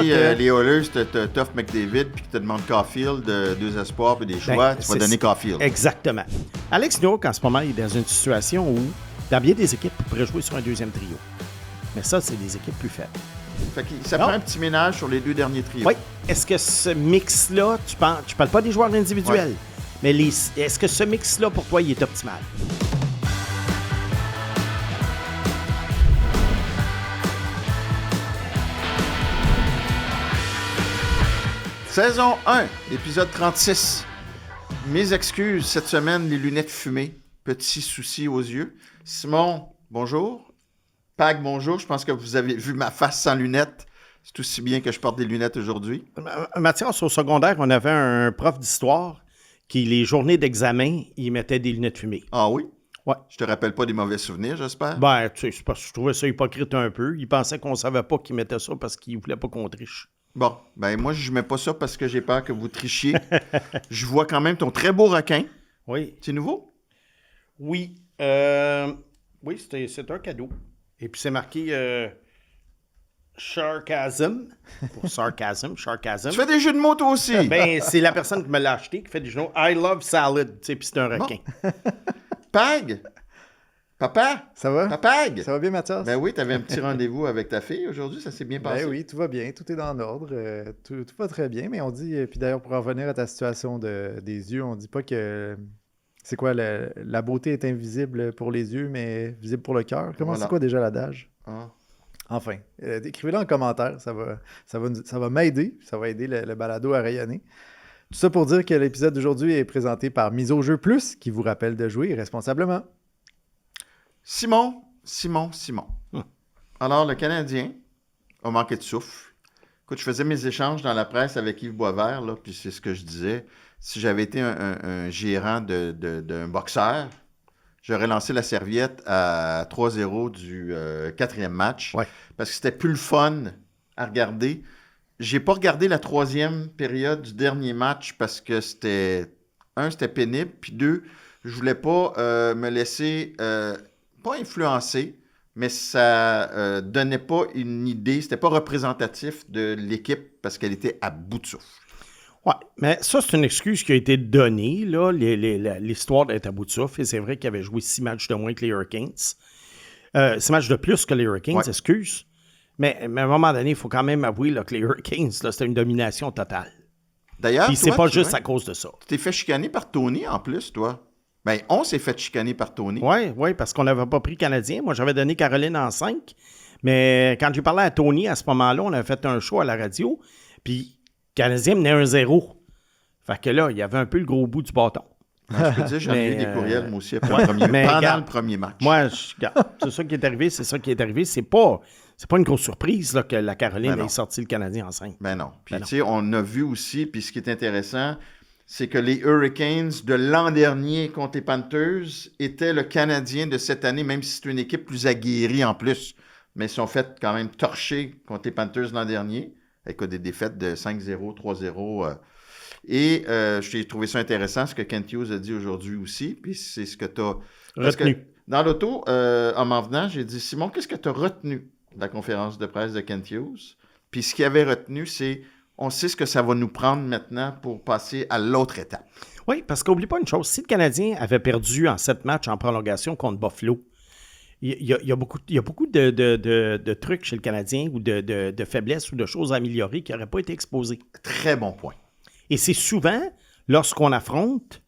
les Oilers t'offrent McDavid puis qu'ils te demandent Caulfield, 2 espoirs puis des choix, tu vas donner Caulfield. Exactement. Alex Newhook, en ce moment, il est dans une situation où, dans bien des équipes, il pourrait jouer sur un deuxième trio. Mais ça, c'est des équipes plus faibles. Fait que ça prend un petit ménage sur les 2 derniers trios. Oui. Est-ce que ce mix-là, tu parles pas des joueurs individuels, mais est-ce que ce mix-là, pour toi, il est optimal? Saison 1, épisode 36. Mes excuses, cette semaine, les lunettes fumées. Petit souci aux yeux. Simon, bonjour. Pag, bonjour. Je pense que vous avez vu ma face sans lunettes. C'est aussi bien que je porte des lunettes aujourd'hui. Mathias, au secondaire, on avait un prof d'histoire qui, les journées d'examen, il mettait des lunettes fumées. Ah oui? Ouais. Je te rappelle pas des mauvais souvenirs, j'espère? Ben, tu sais, c'est parce que je trouvais ça hypocrite un peu. Il pensait qu'on savait pas qu'il mettait ça parce qu'il voulait pas qu'on triche. Bon, ben moi, je mets pas ça parce que j'ai peur que vous trichiez. Je vois quand même ton très beau requin. Oui. C'est nouveau? Oui. Oui, c'est un cadeau. Et puis, c'est marqué Sharkasm. Pour sarcasm. Tu fais des jeux de mots, toi aussi? Ben, c'est la personne qui me l'a acheté qui fait des jeux de mots. I love salad. Tu sais, puis c'est un requin. Bon. Pag! Papa? Ça va? Papag! Ça va bien, Mathias? Ben oui, tu avais un petit rendez-vous avec ta fille aujourd'hui, ça s'est bien passé. Ben oui, tout va bien, tout est dans l'ordre, tout va très bien, mais on dit, puis d'ailleurs, pour en revenir à ta situation des yeux, on dit pas que, c'est quoi, la beauté est invisible pour les yeux, mais visible pour le cœur. Comment c'est quoi déjà l'adage? Ah. Enfin, écrivez-le en commentaire, ça va m'aider, ça va aider le balado à rayonner. Tout ça pour dire que l'épisode d'aujourd'hui est présenté par Mise au jeu plus, qui vous rappelle de jouer responsablement. Simon. Alors, le Canadien a manqué de souffle. Écoute, je faisais mes échanges dans la presse avec Yves Boisvert, là, puis c'est ce que je disais. Si j'avais été un gérant d'un boxeur, j'aurais lancé la serviette à 3-0 du 4e match, parce que c'était plus le fun à regarder. J'ai pas regardé la 3e période du dernier match parce que c'était pénible, puis 2, je voulais pas me laisser... pas influencé, mais ça donnait pas une idée, c'était pas représentatif de l'équipe parce qu'elle était à bout de souffle. Oui, mais ça, c'est une excuse qui a été donnée, là, l'histoire d'être à bout de souffle, et c'est vrai qu'il avait joué 6 matchs de moins que les Hurricanes. 6 matchs de plus que les Hurricanes, excuse. Mais à un moment donné, il faut quand même avouer là, que les Hurricanes, là, c'était une domination totale. D'ailleurs, puis c'est pas juste à cause de ça. Tu t'es fait chicaner par Tony en plus, toi. Ben, on s'est fait chicaner par Tony. Oui, parce qu'on n'avait pas pris Canadien. Moi, j'avais donné Caroline en 5. Mais quand j'ai parlé à Tony à ce moment-là, on avait fait un show à la radio. Puis, Canadien menait 1-0. Fait que là, il y avait un peu le gros bout du bâton. Non, je peux te dire, j'en ai eu des courriels, moi aussi, pendant le premier match. Moi, c'est ça qui est arrivé. C'est pas une grosse surprise là, que la Caroline ait sorti le Canadien en 5. Ben non. Puis, tu sais, on a vu aussi, puis ce qui est intéressant, c'est que les Hurricanes de l'an dernier contre les Panthers étaient le Canadien de cette année, même si c'est une équipe plus aguerrie en plus. Mais ils sont fait quand même torcher contre les Panthers l'an dernier, avec des défaites de 5-0, 3-0. Et j'ai trouvé ça intéressant, ce que Kent Hughes a dit aujourd'hui aussi, puis c'est ce que tu as retenu. Dans l'auto, en m'en venant, j'ai dit, Simon, qu'est-ce que tu as retenu de la conférence de presse de Kent Hughes? Puis ce qu'il avait retenu, c'est... On sait ce que ça va nous prendre maintenant pour passer à l'autre étape. Oui, parce qu'oublie pas une chose. Si le Canadien avait perdu en 7 matchs en prolongation contre Buffalo, il y a beaucoup de trucs chez le Canadien ou de faiblesses ou de choses à améliorer qui n'auraient pas été exposées. Très bon point. Et c'est souvent, lorsqu'on affronte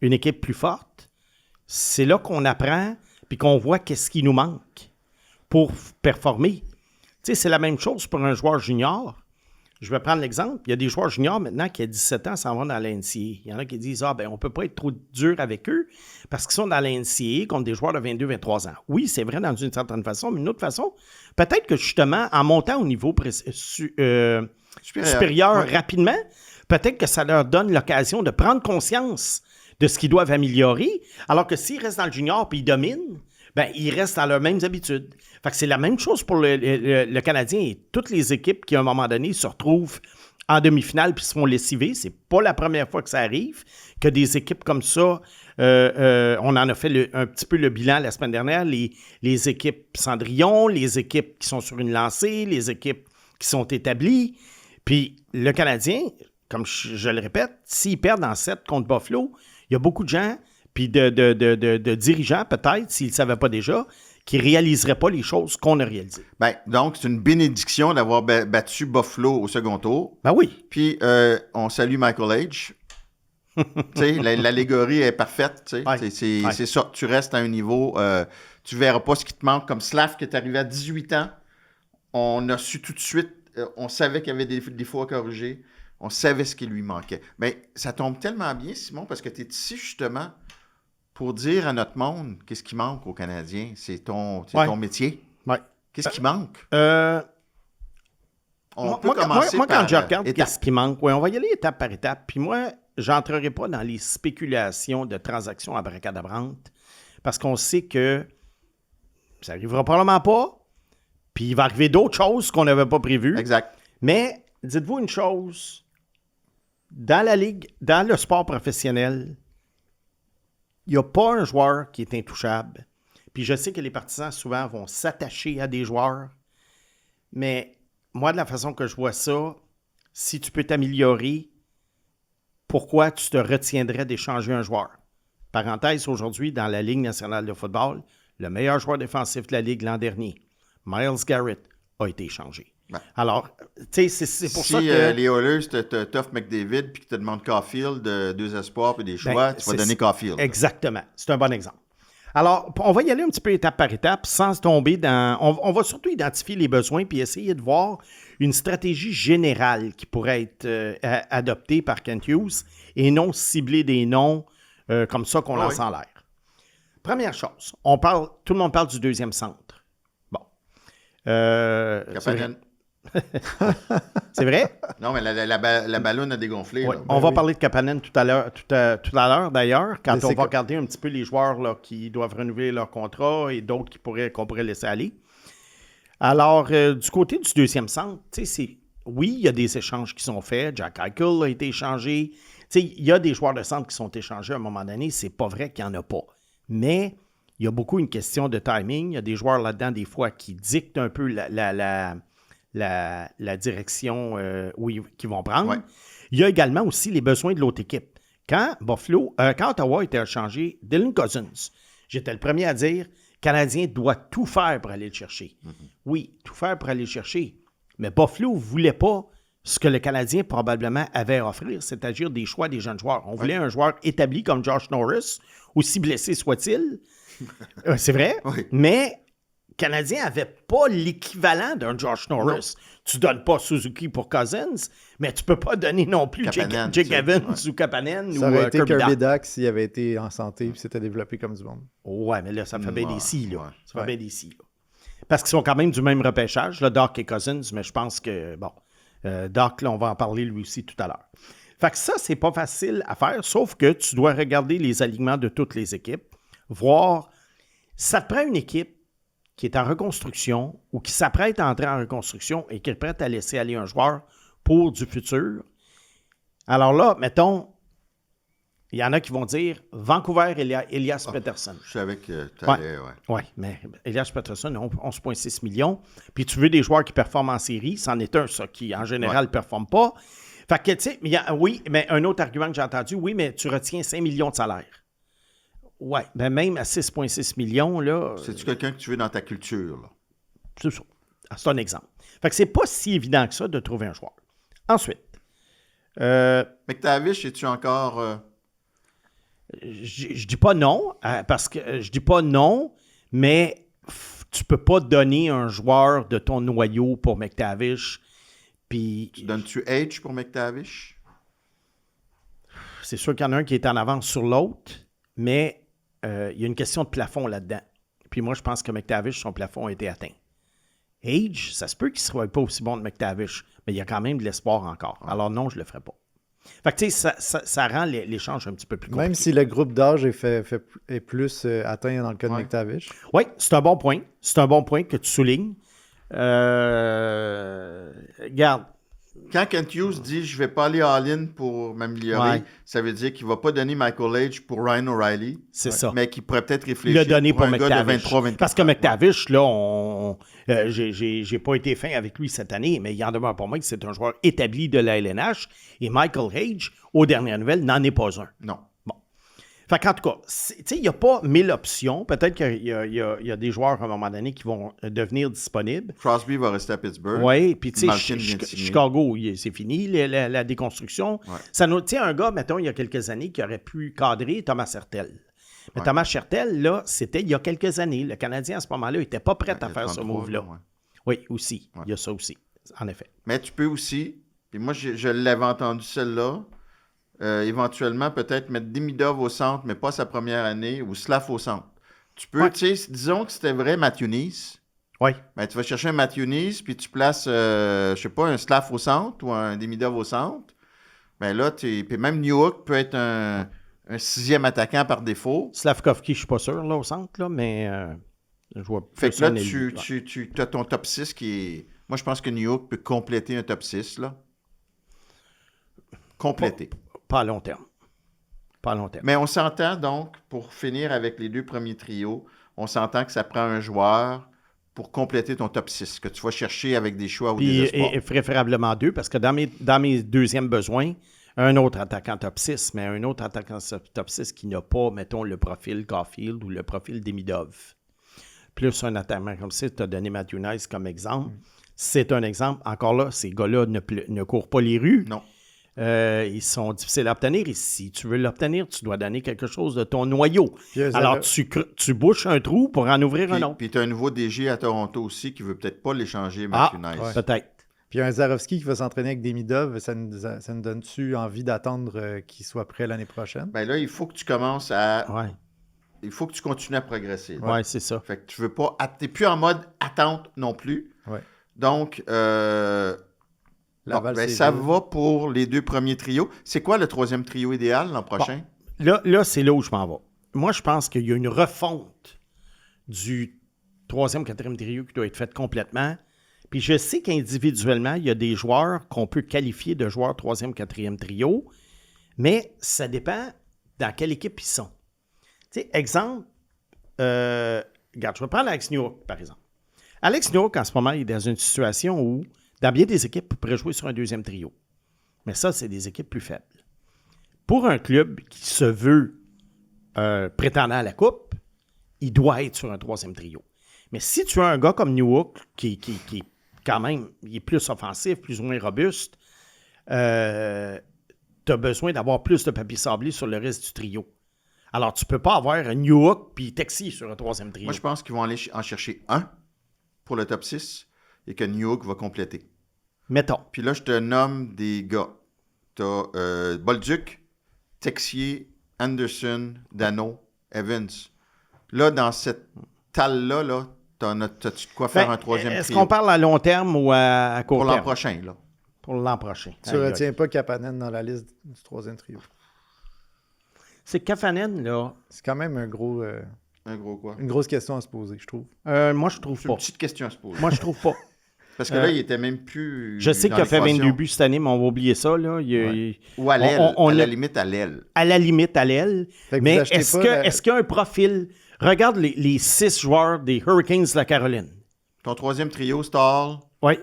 une équipe plus forte, c'est là qu'on apprend puis qu'on voit qu'est-ce qui nous manque pour performer. Tu sais, c'est la même chose pour un joueur junior. Je vais prendre l'exemple. Il y a des joueurs juniors maintenant qui, à 17 ans, s'en vont dans la NCAA. Il y en a qui disent « Ah, ben on ne peut pas être trop dur avec eux parce qu'ils sont dans la NCAA contre des joueurs de 22-23 ans. » Oui, c'est vrai dans une certaine façon, mais d'une autre façon, peut-être que justement, en montant au niveau supérieur rapidement, peut-être que ça leur donne l'occasion de prendre conscience de ce qu'ils doivent améliorer, alors que s'ils restent dans le junior et ils dominent, ben, ils restent dans leurs mêmes habitudes. Fait que c'est la même chose pour le Canadien et toutes les équipes qui, à un moment donné, se retrouvent en demi-finale puis se font lessiver. C'est pas la première fois que ça arrive, que des équipes comme ça, on en a fait un petit peu le bilan la semaine dernière, les équipes Cendrillon, les équipes qui sont sur une lancée, les équipes qui sont établies. Puis le Canadien, comme je le répète, s'ils perdent en 7 contre Buffalo, il y a beaucoup de gens, puis de dirigeants peut-être, s'ils ne le savaient pas déjà, qui ne réaliseraient pas les choses qu'on a réalisées. Ben, donc, c'est une bénédiction d'avoir battu Buffalo au second tour. Ben oui. Puis, on salue Michael H. Tu sais, l'allégorie est parfaite. Tu sais. Ouais. C'est ça. Tu restes à un niveau, tu verras pas ce qui te manque. Comme Slav qui est arrivé à 18 ans, on a su tout de suite, on savait qu'il y avait des défauts à corriger. On savait ce qui lui manquait. Mais ça tombe tellement bien, Simon, parce que tu es ici justement pour dire à notre monde qu'est-ce qui manque aux Canadiens. C'est ton métier. Ouais. Qu'est-ce qui manque? On peut Moi, commencer par quand je regarde étape. qu'est-ce qui manque, on va y aller étape par étape. Puis moi, j'entrerai pas dans les spéculations de transactions abracadabrantes parce qu'on sait que ça n'arrivera probablement pas. Puis il va arriver d'autres choses qu'on n'avait pas prévues. Exact. Mais dites-vous une chose, dans la ligue, dans le sport professionnel, il n'y a pas un joueur qui est intouchable. Puis je sais que les partisans souvent vont s'attacher à des joueurs, mais moi, de la façon que je vois ça, si tu peux t'améliorer, pourquoi tu te retiendrais d'échanger un joueur? Parenthèse, aujourd'hui, dans la Ligue nationale de football, le meilleur joueur défensif de la Ligue l'an dernier, Myles Garrett, a été échangé. Ben. Alors, tu sais, c'est pour Si ça que... les Oilers t'offrent McDavid puis qu'ils te demandent Caulfield, 2 espoirs puis des choix, tu vas donner Caulfield. Exactement. C'est un bon exemple. Alors, on va y aller un petit peu étape par étape sans tomber dans... On va surtout identifier les besoins puis essayer de voir une stratégie générale qui pourrait être adoptée par Kent Hughes et non cibler des noms comme ça qu'on lance en l'air. Première chose, tout le monde parle du deuxième centre. Bon. Kapanen. C'est vrai? Non, mais la ballonne a dégonflé. Ouais. Là. On va parler de Kapanen tout à l'heure d'ailleurs, quand Mais on va regarder un petit peu les joueurs là, qui doivent renouveler leur contrat et d'autres qu'on pourrait laisser aller. Alors, du côté du deuxième centre, oui, il y a des échanges qui sont faits. Jack Eichel a été échangé. Il y a des joueurs de centre qui sont échangés à un moment donné. C'est pas vrai qu'il n'y en a pas. Mais il y a beaucoup une question de timing. Il y a des joueurs là-dedans, des fois, qui dictent un peu la direction qu'ils vont prendre. Ouais. Il y a également aussi les besoins de l'autre équipe. Quand Ottawa a été échangé, Dylan Cousins, j'étais le premier à dire, le Canadien doit tout faire pour aller le chercher. Mm-hmm. Oui, tout faire pour aller le chercher. Mais Buffalo ne voulait pas ce que le Canadien probablement avait à offrir, c'est-à-dire des choix des jeunes joueurs. On voulait un joueur établi comme Josh Norris, aussi blessé soit-il. C'est vrai, Oui. mais le Canadien n'avait pas l'équivalent d'un Josh Norris. Non. Tu ne donnes pas Suzuki pour Cousins, mais tu ne peux pas donner non plus Kapanen, Jake Evans ou Kapanen ça ou aurait été Kirby Dach. Dach s'il avait été en santé et s'était développé comme du monde. Ouais, mais là, ça fait bien des si, là. Ouais. Ça fait bien des si, là. Parce qu'ils sont quand même du même repêchage, là, Dach et Cousins, mais je pense que, bon, Dach, là, on va en parler lui aussi tout à l'heure. Fait que ça, c'est pas facile à faire, sauf que tu dois regarder les alignements de toutes les équipes, voir, ça te prend une équipe qui est en reconstruction ou qui s'apprête à entrer en reconstruction et qui est prête à laisser aller un joueur pour du futur. Alors là, mettons, il y en a qui vont dire Vancouver, Elias Pettersson. Je savais que tu allais, Oui, mais Elias Pettersson, 11,6 millions. Puis tu veux des joueurs qui performent en série, c'en est un, ça, qui en général ne performe pas. Fait que, tu sais, oui, mais un autre argument que j'ai entendu, oui, mais tu retiens 5 millions de salaire. Oui, ben même à 6,6 millions, là... C'est-tu quelqu'un que tu veux dans ta culture, là? C'est ça. C'est un exemple. Fait que c'est pas si évident que ça de trouver un joueur. Ensuite... McTavish, es-tu encore... Je dis pas non, parce que je dis pas non, mais tu peux pas donner un joueur de ton noyau pour McTavish. Puis... Tu donnes-tu H pour McTavish? C'est sûr qu'il y en a un qui est en avance sur l'autre, mais il y a une question de plafond là-dedans. Puis moi, je pense que McTavish, son plafond a été atteint. Age, ça se peut qu'il ne soit pas aussi bon de McTavish, mais il y a quand même de l'espoir encore. Alors non, je ne le ferai pas. Fait que tu sais, ça rend l'échange un petit peu plus compliqué. Même si le groupe d'âge est plus atteint dans le cas de McTavish. Oui, c'est un bon point. C'est un bon point que tu soulignes. Regarde, Quand Kent Hughes dit « je vais pas aller all-in pour m'améliorer Ouais. », ça veut dire qu'il va pas donner Michael Age pour Ryan O'Reilly, C'est ça. mais qu'il pourrait peut-être Il réfléchir l'a donné pour un gars de McTavish. 23-24 Parce que ans. McTavish, là, j'ai pas été fin avec lui cette année, mais il en demeure pour moi que c'est un joueur établi de la LNH. Et Michael Age, aux dernières nouvelles, n'en est pas un. Non. Fait qu'en tout cas, il n'y a pas 1000 options. Peut-être qu'il y a des joueurs à un moment donné qui vont devenir disponibles. Crosby va rester à Pittsburgh. Oui, puis tu Malkin sais, vient de signer. Chicago, c'est fini, la déconstruction. Ouais. Tu sais, un gars, mettons, il y a quelques années, qui aurait pu cadrer Thomas Hertel. Mais Ouais. Thomas Hertel, là, c'était il y a quelques années. Le Canadien, à ce moment-là, n'était pas prêt Ouais, à il y a faire ce 33, move-là. ouais. Oui, aussi. Ouais. Il y a ça aussi, en effet. Mais tu peux aussi, et moi je l'avais entendu celle-là, éventuellement peut-être mettre Demidov au centre, mais pas sa première année, ou Slav au centre. Tu peux, Ouais. tu sais, disons que c'était vrai Matthew Nice, Oui. ben, tu vas chercher un Matthew Nice, puis tu places, je sais pas, un Slav au centre ou un Demidov au centre. Ben là, puis même Newhook peut être un 6e attaquant par défaut. Slavkovski, je ne suis pas sûr, là, au centre, là, mais je vois Fait plus que là, un ailier, tu as ton top 6 qui est... Moi, je pense que Newhook peut compléter un top 6, là. Compléter. Pas à long terme. Pas à long terme. Mais on s'entend donc, pour finir avec les 2 premiers trios, on s'entend que ça prend un joueur pour compléter ton top 6, que tu vas chercher avec des choix ou Puis, des espoirs. et préférablement 2, parce que dans mes deuxièmes besoins, un autre attaquant top 6, mais un autre attaquant top 6 qui n'a pas, mettons, le profil Caulfield ou le profil Demidov. Plus un attaquant comme ça, tu as donné Matthew Nice comme exemple. C'est un exemple. Encore là, ces gars-là ne courent pas les rues. Non. Ils sont difficiles à obtenir. Et si tu veux l'obtenir, tu dois donner quelque chose de ton noyau. Puis, Alors, tu bouches un trou pour en ouvrir un autre. Puis tu as un nouveau DG à Toronto aussi qui veut peut-être pas l'échanger, Matthew Nice. ouais. Peut-être. Puis un Zarovski qui va s'entraîner avec Demidov, ça nous donne-tu envie d'attendre qu'il soit prêt l'année prochaine? Ben là, il faut que tu commences à... Ouais, Il faut que tu continues à progresser. ouais, c'est ça. Fait que tu veux pas... T'es plus en mode attente non plus. Ouais. Donc, Laval, ben, c'est ça vide. va pour les 2 premiers trios. C'est quoi le 3e trio idéal l'an prochain? Là, c'est là où je m'en vais. Moi, je pense qu'il y a une refonte du 3e, 4e trio qui doit être faite complètement. Puis je sais qu'individuellement, il y a des joueurs qu'on peut qualifier de joueurs 3e, 4e trio, mais ça dépend dans quelle équipe ils sont. Tu sais, exemple, regarde, je vais prendre Alex Newhook, par exemple. Alex Newhook, en ce moment, il est dans une situation où, dans bien des équipes, il pourrait jouer sur un 2e trio. Mais ça, c'est des équipes plus faibles. Pour un club qui se veut prétendant à la Coupe, il doit être sur un 3e trio. Mais si tu as un gars comme Newhook, qui quand même, il est plus offensif, plus ou moins robuste, tu as besoin d'avoir plus de papier sablé sur le reste du trio. Alors, tu ne peux pas avoir un Newhook puis Texi sur un 3e trio. Moi, je pense qu'ils vont aller en chercher un pour le top 6 et que Newhook va compléter. Mettons. Puis là, je te nomme des gars. Tu as Bolduc, Texier, Anderson, Dano, Evans. Là, dans cette talle-là, là, t'as-tu de quoi faire un 3e trio? Est-ce qu'on parle à long terme ou à court pour terme? l'an prochain, là. Pour l'an prochain. Tu ne retiens pas Kapanen dans la liste du 3e trio. C'est Kapanen, là. C'est quand même Un gros quoi? une grosse question à se poser, je trouve. Moi, je trouve C'est pas. une petite question à se poser. Moi, je trouve pas. Parce que là, il était même plus. Je sais dans qu'il a fait l'équation. 22 buts cette année, mais on va oublier ça. Là. Ou à l'aile. On à la a- limite, à l'aile. À la limite, à l'aile. Fait que vous Mais achetez est-ce pas est qu'il y a un profil... Regarde les 6 joueurs des Hurricanes de la Caroline. Ton 3e trio, Stahl. Oui.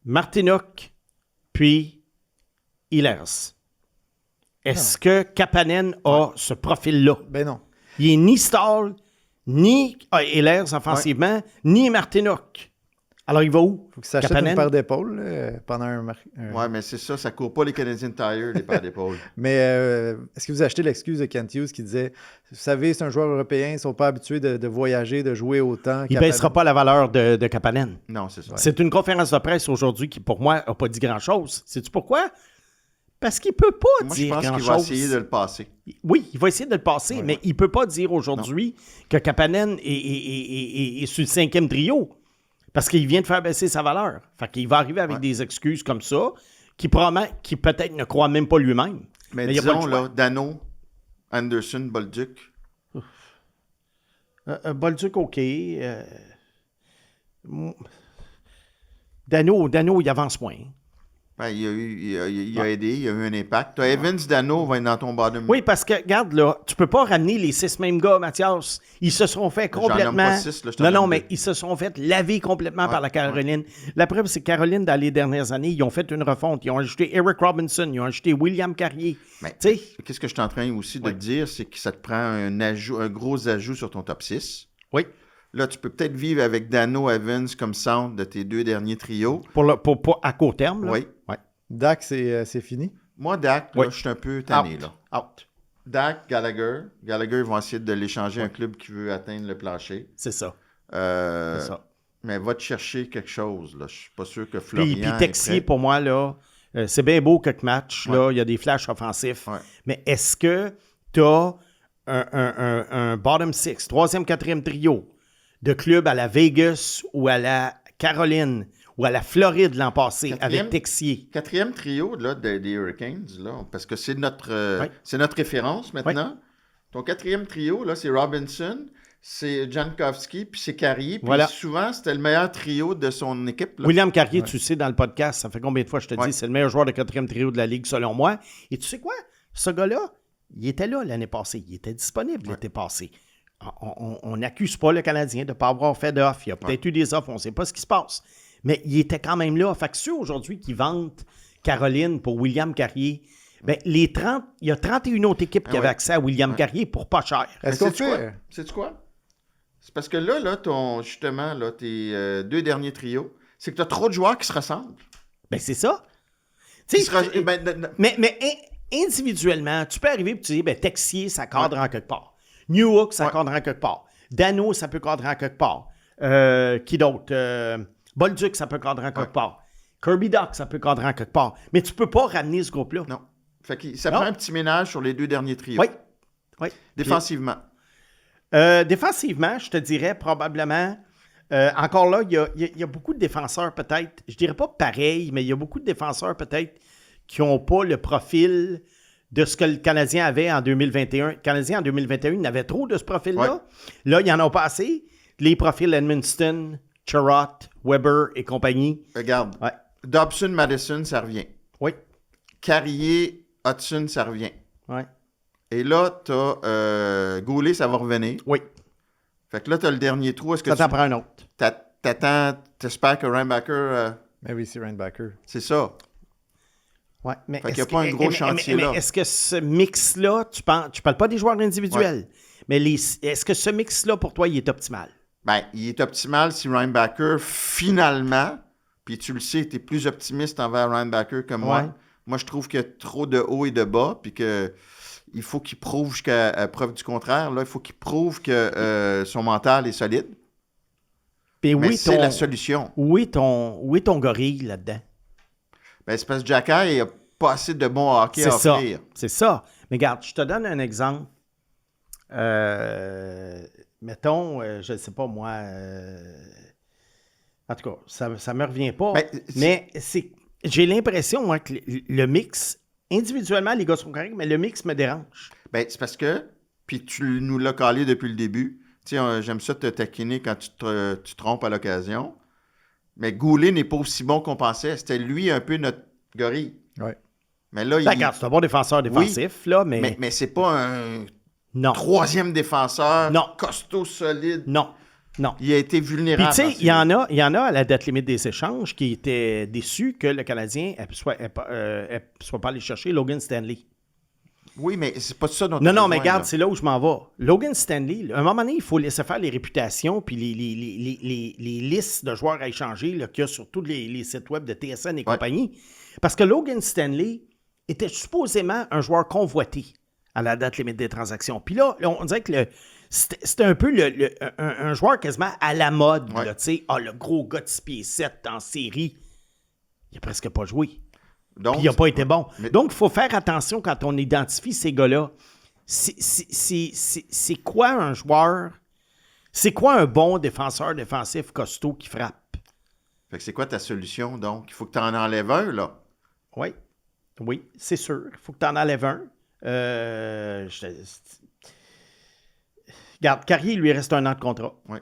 Martinook, puis Ehlers. Est-ce que Kapanen a ce profil-là? Ben non. Il est ni Stahl, ni Ehlers offensivement, ni Martinook. Alors, il va où? Faut qu'il s'achète Kapanen? une paire d'épaules pendant un... Ouais, mais c'est ça court pas les Canadian Tire, les paires d'épaules. Mais est-ce que vous achetez l'excuse de Kent Hughes qui disait « Vous savez, c'est un joueur européen, ils ne sont pas habitués de voyager, de jouer autant. » Il ne baissera pas la valeur de Kapanen. Non, c'est ça. C'est une conférence de presse aujourd'hui qui, pour moi, n'a pas dit grand-chose. Sais-tu pourquoi? Parce qu'il ne peut pas Moi, je dire pense grand-chose. qu'il va essayer de le passer. Oui, il va essayer de le passer, mais il ne peut pas dire aujourd'hui que Kapanen est sur le 5e trio. Parce qu'il vient de faire baisser sa valeur. Fait qu'il va arriver avec des excuses comme ça, qui peut-être ne croit même pas lui-même. Mais il y a pas disons, le choix. là, Dano, Anderson, Bolduc. Bolduc, OK. Dano, il avance moins. Ben, il a aidé, il a eu un impact. T'as Evans, Dano va être dans ton bottom. Oui, parce que, regarde, là, tu peux pas ramener les 6 mêmes gars, Mathias. Ils se sont fait J'en nomme complètement... pas 6, là, je t'en non, nomme mais 2. ils se sont fait laver complètement par la Caroline. La preuve, c'est que Caroline, dans les dernières années, ils ont fait une refonte. Ils ont ajouté Eric Robinson, ils ont ajouté William Carrier. Mais Tu sais, qu'est-ce que je suis en train aussi de te dire, c'est que ça te prend un gros ajout sur ton top 6. oui, Là, tu peux peut-être vivre avec Dano Evans comme centre de tes 2 derniers trios. pour à court terme. Là. Oui. Ouais. Dak, c'est fini? Moi, Dak, Oui. là, je suis un peu tanné. Out. Là. Out. Dak, Gallagher. Gallagher, ils vont essayer de l'échanger à un club qui veut atteindre le plancher. C'est ça. C'est ça. Mais va te chercher quelque chose. Là. Je suis pas sûr que Puis Florian Texier, est prêt. pour moi, là, c'est bien beau quelques matchs. Là, il y a des flashs offensifs. Ouais. Mais est-ce que tu as un bottom six, 3e, 4e trio de club à la Vegas ou à la Caroline ou à la Floride l'an passé 4e avec Texier? 4e trio là, des Hurricanes, là, parce que c'est notre, Ouais. c'est notre référence maintenant. Ton 4e trio, là, c'est Robinson, c'est Jankowski, puis c'est Carrier. Puis Voilà. souvent, c'était le meilleur trio de son équipe. Là. William Carrier, tu sais, dans le podcast, ça fait combien de fois je te dis, c'est le meilleur joueur de 4e trio de la Ligue, selon moi. Et tu sais quoi? Ce gars-là, il était là l'année passée. Il était disponible l'été passé. On n'accuse pas le Canadien de ne pas avoir fait d'offres. Il y a peut-être eu des offres, on ne sait pas ce qui se passe. Mais il était quand même là. Fait que ceux aujourd'hui qui vantent Caroline pour William Carrier, ben, il y a 31 autres équipes qui avaient accès à William Carrier pour pas cher. Est-ce qu'on Sais-tu quoi? fait... Sais-tu quoi? C'est parce que là justement, là, tes 2 derniers trios, c'est que tu as trop de joueurs qui se ressemblent. Ben, c'est ça. Tu sais, Ben, mais individuellement, tu peux arriver et tu dis, ben, Texier, ça cadre en quelque part. Newhook, ça cadre en quelque part. Dano, ça peut cadrer en quelque part. Qui d'autre? Bolduc, ça peut cadrer en quelque part. Kirby Doc, ça peut cadrer en quelque part. Mais tu peux pas ramener ce groupe-là. non. Fait que ça prend un petit ménage sur les 2 derniers trios. Oui. Défensivement. Défensivement, je te dirais probablement, encore là, il y a beaucoup de défenseurs peut-être, je dirais pas pareil, mais il y a beaucoup de défenseurs peut-être qui n'ont pas le profil de ce que le Canadien avait en 2021. Le Canadien en 2021, il avait trop de ce profil-là. Ouais. Là, il n'y en a pas assez. Les profils Edmundston, Charrot, Weber et compagnie. Regarde. Ouais. Dobson, Madison, ça revient. Oui. Carrier, Hudson, ça revient. Oui. Et là, tu as Goulet, ça va revenir. Oui. Fait que là, tu as le dernier trou. Est-ce que Ça t'en prend un autre. t'attends, t'espères que Reinbacker, Mais oui, c'est Reinbacker. c'est ça. Ouais, mais Fait qu'il y a pas un gros chantier là. Mais est-ce que ce mix-là, tu parles pas des joueurs individuels, mais est-ce que ce mix-là, pour toi, il est optimal? Ben, il est optimal si Reinbacker, finalement, puis tu le sais, tu es plus optimiste envers Reinbacker que moi. Ouais. Moi, je trouve qu'il y a trop de haut et de bas, puis que il faut qu'il prouve jusqu'à preuve du contraire. Là, il faut qu'il prouve que son mental est solide. Puis Mais oui, c'est la solution. Où est ton gorille là-dedans? Ben, c'est parce que Jacky, il n'a pas assez de bon hockey à offrir. C'est ça. Mais regarde, je te donne un exemple. Mettons, je ne sais pas moi. En tout cas, ça ne me revient pas. Ben, mais j'ai l'impression moi, que le mix, individuellement, les gars sont corrects, mais le mix me dérange. Ben, c'est parce que, puis tu nous l'as calé depuis le début. Tu sais, j'aime ça te taquiner quand tu te trompes à l'occasion. Mais Goulet n'est pas aussi bon qu'on pensait. C'était lui un peu notre gorille. Ouais. Mais là, Regarde, c'est un bon défenseur défensif, là, mais mais c'est pas un non. 3e défenseur Non. costaud, solide. Non. Il a été Puis, vulnérable. tu sais, il y en a à la date limite des échanges qui étaient déçus que le Canadien soit pas allé chercher Logan Stanley. Oui, mais c'est pas ça dont on a Non, besoin, mais regarde, là. c'est là où je m'en vais. Logan Stanley, à un moment donné, il faut laisser faire les réputations puis les listes de joueurs à échanger là, qu'il y a sur tous les sites web de TSN et compagnie. Parce que Logan Stanley était supposément un joueur convoité à la date limite des transactions. Puis là, on dirait que c'était un peu un joueur quasiment à la mode. Ouais. Là, tu sais, le gros gars de 6 pieds 7 en série, il n'a presque pas joué. Donc, Puis il n'a pas été bon. Mais- Donc, il faut faire attention quand on identifie ces gars-là. C'est quoi un joueur? C'est quoi un bon défenseur défensif costaud qui frappe? Fait que c'est quoi ta solution, donc? Il faut que tu en enlèves un, là. Oui, c'est sûr. Il faut que tu en enlèves un. Regarde, Carrier, il lui reste 1 an de contrat. Oui.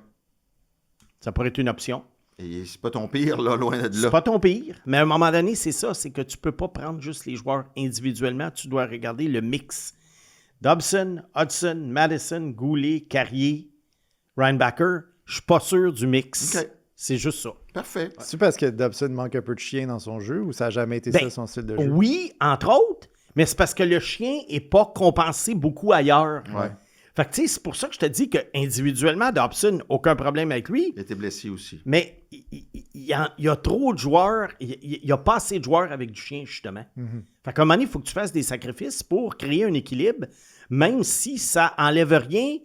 Ça pourrait être une option. Et c'est pas ton pire, là, loin de là. C'est pas ton pire, mais à un moment donné, c'est ça, c'est que tu peux pas prendre juste les joueurs individuellement, tu dois regarder le mix. Dobson, Hudson, Madison, Goulet, Carrier, Reinbacker, je suis pas sûr du mix. OK. C'est juste ça. Parfait. C'est parce que Dobson manque un peu de chien dans son jeu ou ça n'a jamais été ça son style de jeu? Oui, entre autres, mais c'est parce que le chien n'est pas compensé beaucoup ailleurs. Ouais. Fait que tu sais, c'est pour ça que je te dis qu'individuellement, Dobson, aucun problème avec lui. Il était blessé aussi. Mais il y a trop de joueurs, il n'y a pas assez de joueurs avec du chien, justement. Fait qu'à un moment donné, il faut que tu fasses des sacrifices pour créer un équilibre, même si ça enlève rien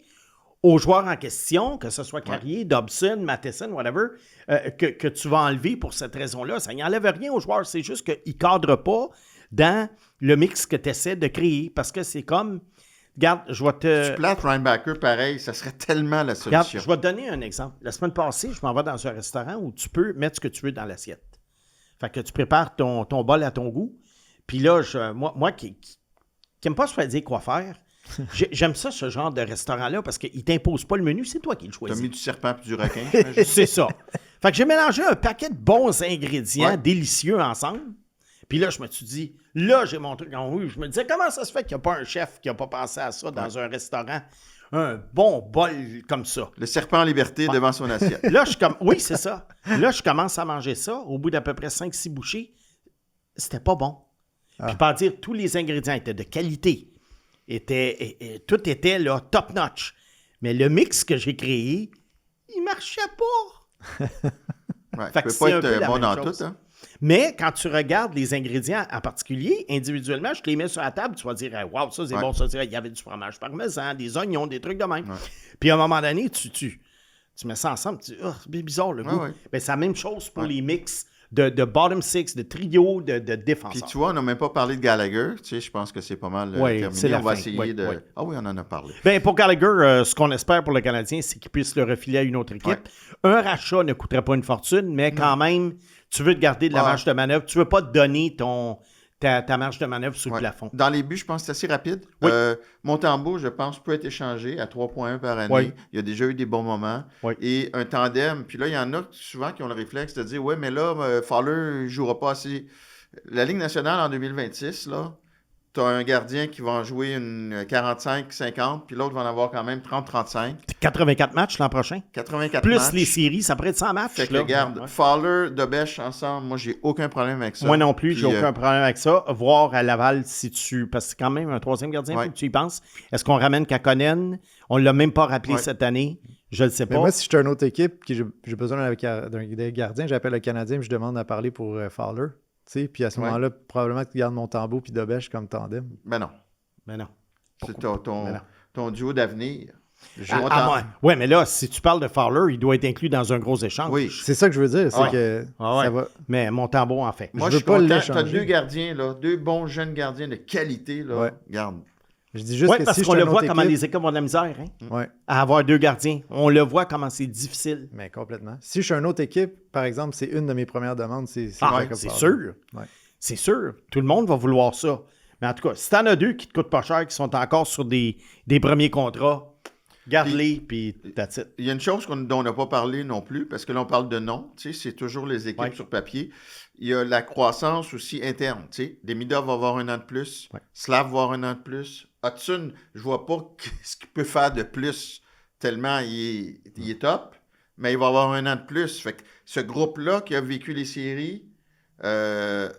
aux joueurs en question, que ce soit Carrier, Dobson, Matheson, whatever, que tu vas enlever pour cette raison-là. Ça n'enlève rien aux joueurs, c'est juste qu'ils ne cadrent pas dans le mix que tu essaies de créer, parce que c'est comme... Regarde, je vais te... Tu plates Reinbacker, pareil, ça serait tellement la solution. Regarde, je vais te donner un exemple. La semaine passée, je m'en vais dans un restaurant où tu peux mettre ce que tu veux dans l'assiette. Fait que tu prépares ton bol à ton goût. Puis là, moi qui n'aime pas se faire dire quoi faire, j'aime ça, ce genre de restaurant-là, parce qu'il ne t'impose pas le menu, c'est toi qui le Tu as choisis. mis du serpent et du requin, j'imagine. C'est ça. Fait que j'ai mélangé un paquet de bons ingrédients délicieux ensemble. Puis là, je me suis dit, là, j'ai mon truc en rouge. Je me disais, comment ça se fait qu'il n'y a pas un chef qui n'a pas pensé à ça dans un restaurant? Un bon bol comme ça. Le serpent en liberté devant son assiette. Là, oui, c'est ça. Là, je commence à manger ça. Au bout d'à peu près 5-6 bouchées, c'était pas bon. Puis pas dire, tous les ingrédients étaient de qualité. Tout était là, top-notch. Mais le mix que j'ai créé, il marchait pas. Ouais, Fait tu que peux c'est un pas peu être la bon même dans chose. tout, hein? Mais quand tu regardes les ingrédients en particulier, individuellement, je te les mets sur la table, tu vas dire « Wow, ça c'est bon, ça c'est... » Il y avait du fromage parmesan, des oignons, des trucs de même. Puis à un moment donné, tu mets ça ensemble, tu dis « Oh, c'est bien bizarre le goût. » Ben, c'est la même chose pour les mix de bottom six, de trio, de défenseurs. Puis tu vois, on n'a même pas parlé de Gallagher. Tu sais, je pense que c'est pas mal terminé. C'est la on va fin. essayer de... Ah oui, on en a parlé. Ben, pour Gallagher, ce qu'on espère pour le Canadien, c'est qu'il puisse le refiler à une autre équipe. Un rachat ne coûterait pas une fortune, mais quand même, tu veux te garder de la marge de manœuvre. Tu ne veux pas te donner ta marge de manœuvre sous le plafond. Dans les buts, je pense que c'est assez rapide. Oui. Montembeault, je pense, peut être échangé à 3,1 par année. Oui. Il y a déjà eu des bons moments. Oui. Et un tandem. Puis là, il y en a souvent qui ont le réflexe de dire « Ouais, mais là, Fowler ne jouera pas assez. » La Ligue nationale en 2026, là, tu as un gardien qui va en jouer une 45-50, puis l'autre va en avoir quand même 30-35. 84 matchs l'an prochain. 84 Plus matchs. les séries, ça pourrait être 100 matchs. Fait que là. regarde, Fowler, Dobèche ensemble, moi, j'ai aucun problème avec ça. Moi non plus, Puis, j'ai aucun problème avec ça. Voir à Laval si tu... Parce que c'est quand même un troisième gardien, il faut que tu y penses. Est-ce qu'on ramène Kakonen? On ne l'a même pas rappelé cette année. Je ne le sais pas. Mais moi, si je suis une autre équipe, que j'ai besoin d'un gardien, j'appelle le Canadien et je demande à parler pour Fowler. Puis à ce moment-là, probablement que tu gardes Montembeault puis Dobèche comme tandem. Ben non. Mais non. C'est ton duo d'avenir. Oui, mais là, si tu parles de Fowler, il doit être inclus dans un gros échange. Oui. C'est ça que je veux dire, c'est que ça va... Mais Montembeault en fait. Moi, je je veux suis pas content. l'échanger. Tu as deux gardiens, là, deux bons jeunes gardiens de qualité. Là. Garde. Je dis juste Oui, que parce si je qu'on suis le une voit autre comment équipe... les équipes ont de la misère Ouais. à avoir deux gardiens. On le voit comment c'est difficile. Mais complètement. Si je suis une autre équipe, par exemple, c'est une de mes premières demandes, c'est Jacob c'est Fowler. sûr. Ouais. C'est sûr. Tout le monde va vouloir ça. Mais en tout cas, si t'en as deux qui te coûtent pas cher, qui sont encore sur des premiers contrats, garde-les, puis that's it. Il y a une chose dont on n'a pas parlé non plus, parce que là, on parle de nom. Tu sais, c'est toujours les équipes sur papier. Il y a la croissance aussi interne. Tu sais, Demidov va avoir 1 an de plus. Slav va avoir 1 an de plus. Hudson, je vois pas ce qu'il peut faire de plus, tellement il est top, mais il va avoir 1 an de plus. Fait que ce groupe-là qui a vécu les séries, mais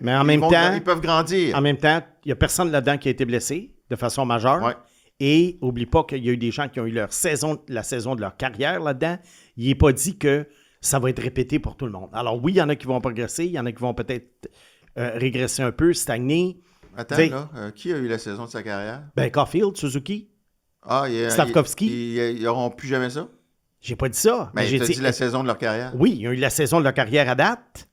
en même temps, ils peuvent grandir. En même temps, il n'y a personne là-dedans qui a été blessé de façon majeure. Ouais. Et oublie pas qu'il y a eu des gens qui ont eu la saison de leur carrière là-dedans. Il n'est pas dit que ça va être répété pour tout le monde. Alors oui, il y en a qui vont progresser, il y en a qui vont peut-être régresser un peu, stagner. Attends, là, qui a eu la saison de sa carrière? Ben, Caulfield, Suzuki, Slavkovski. Ils n'auront plus jamais ça? J'ai pas dit ça. Mais j'ai dit la saison de leur carrière. Oui, ils ont eu la saison de leur carrière à date.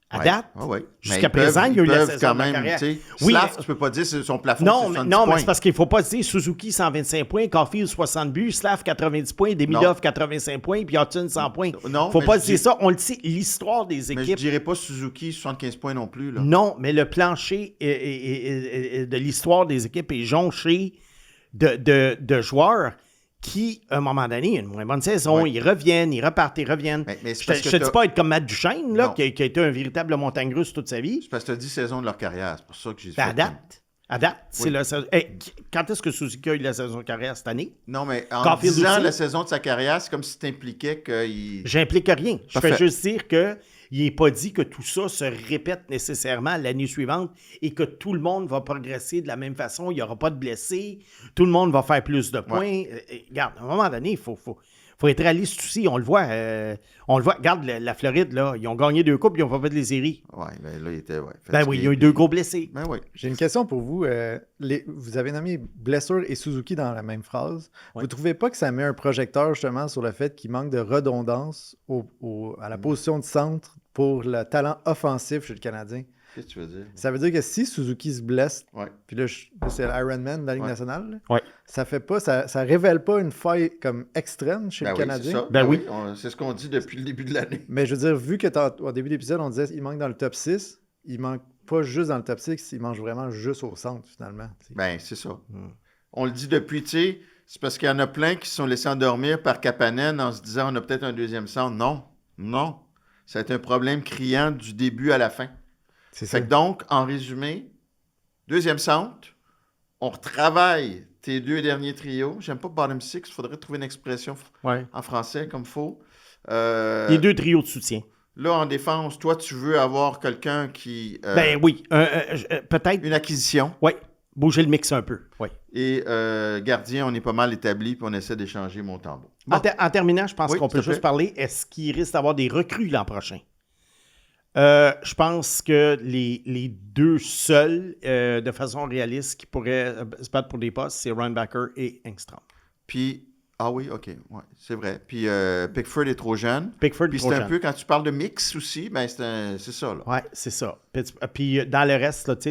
Jusqu'à présent, il y a eu la saison de leur carrière. Oui, Slav, tu peux pas dire que son plafond, non, c'est 70 non, points. mais c'est parce qu'il ne faut pas dire Suzuki 125 points, Caulfield 60 buts, Slav 90 points, Demidov 85 points, puis Hudson 100 poins. Il ne faut pas dire ça. On le sait, l'histoire des équipes. Mais je ne dirais pas Suzuki 75 points non plus. Là. Non, mais le plancher de l'histoire des équipes est jonché de joueurs qui, à un moment donné, a une moins bonne saison, Ouais. ils reviennent, ils repartent, ils reviennent. Mais c'est Je parce te que je te dis t'as- pas être comme Matt Duchesne, là, Non. qui a été un véritable montagne russe toute sa vie. C'est parce que tu as 10 saisons de leur carrière. C'est pour ça que j'ai Ben, fait à date. À date, c'est Oui. la saison. Hey, quand est-ce que Suzuki a eu la saison de carrière cette année? Non, mais en Caulfield disant aussi? la saison de sa carrière, c'est comme si tu impliquais qu'il... J'implique rien. Je fais Parfait. juste dire que il n'est pas dit que tout ça se répète nécessairement l'année suivante et que tout le monde va progresser de la même façon. Il n'y aura pas de blessés. Tout le monde va faire plus de points. Regarde, à un moment donné, il faut être réaliste aussi. On le voit. Regarde, la Floride, là, ils ont gagné 2 coupes, ils n'ont pas fait les séries. Ouais, ben là, il était... Ouais, Ben oui, il y a eu 2 gros blessés. Ben oui. J'ai une question pour vous. Vous avez nommé blessure et Suzuki dans la même phrase. Ouais. Vous trouvez pas que ça met un projecteur justement sur le fait qu'il manque de redondance à la position de centre pour le talent offensif chez le Canadien? Qu'est-ce que tu veux dire? Ça veut dire que si Suzuki se blesse, Ouais. puis là, c'est l'Ironman de la Ligue Ouais. nationale, là, Ouais. ça fait pas, ça révèle pas une faille comme extrême chez Ben le oui, c'est Canadien. ça. Ben oui. C'est ce qu'on dit depuis le début de l'année. Mais je veux dire, vu que au début de l'épisode, on disait qu'il manque dans le top 6, il manque pas juste dans le top 6, il manque vraiment juste au centre, finalement. T'sais. Ben, c'est ça. Hmm. On le dit depuis, tu sais, c'est parce qu'il y en a plein qui se sont laissés endormir par Kapanen en se disant on a peut-être un deuxième centre. Non, non. Ça a été un problème criant du début à la fin. C'est Fait ça. que donc, en résumé, deuxième centre, on retravaille tes 2 derniers trios. J'aime pas bottom six, il faudrait trouver une expression Ouais. en français comme il faut. Les 2 trios de soutien. Là, en défense, toi, tu veux avoir quelqu'un qui... Ben oui. Peut-être. une acquisition. Oui. Bouger le mix un peu. Oui. Et gardien, on est pas mal établi, puis on essaie d'échanger mon tambour. Bon. En terminant, je pense Oui, qu'on peut s'il te juste plaît. parler. Est-ce qu'il risque d'avoir des recrues l'an prochain? Je pense que les 2 seuls, de façon réaliste, qui pourraient se battre pour des postes, c'est Reinbacker et Engstrom. Puis, ah oui, OK, ouais, c'est vrai. Puis Pickford est trop jeune. Pickford, Puis trop c'est un jeune. peu, quand tu parles de mix aussi, ben c'est ça, là. Oui, c'est ça. Puis dans le reste, là, tu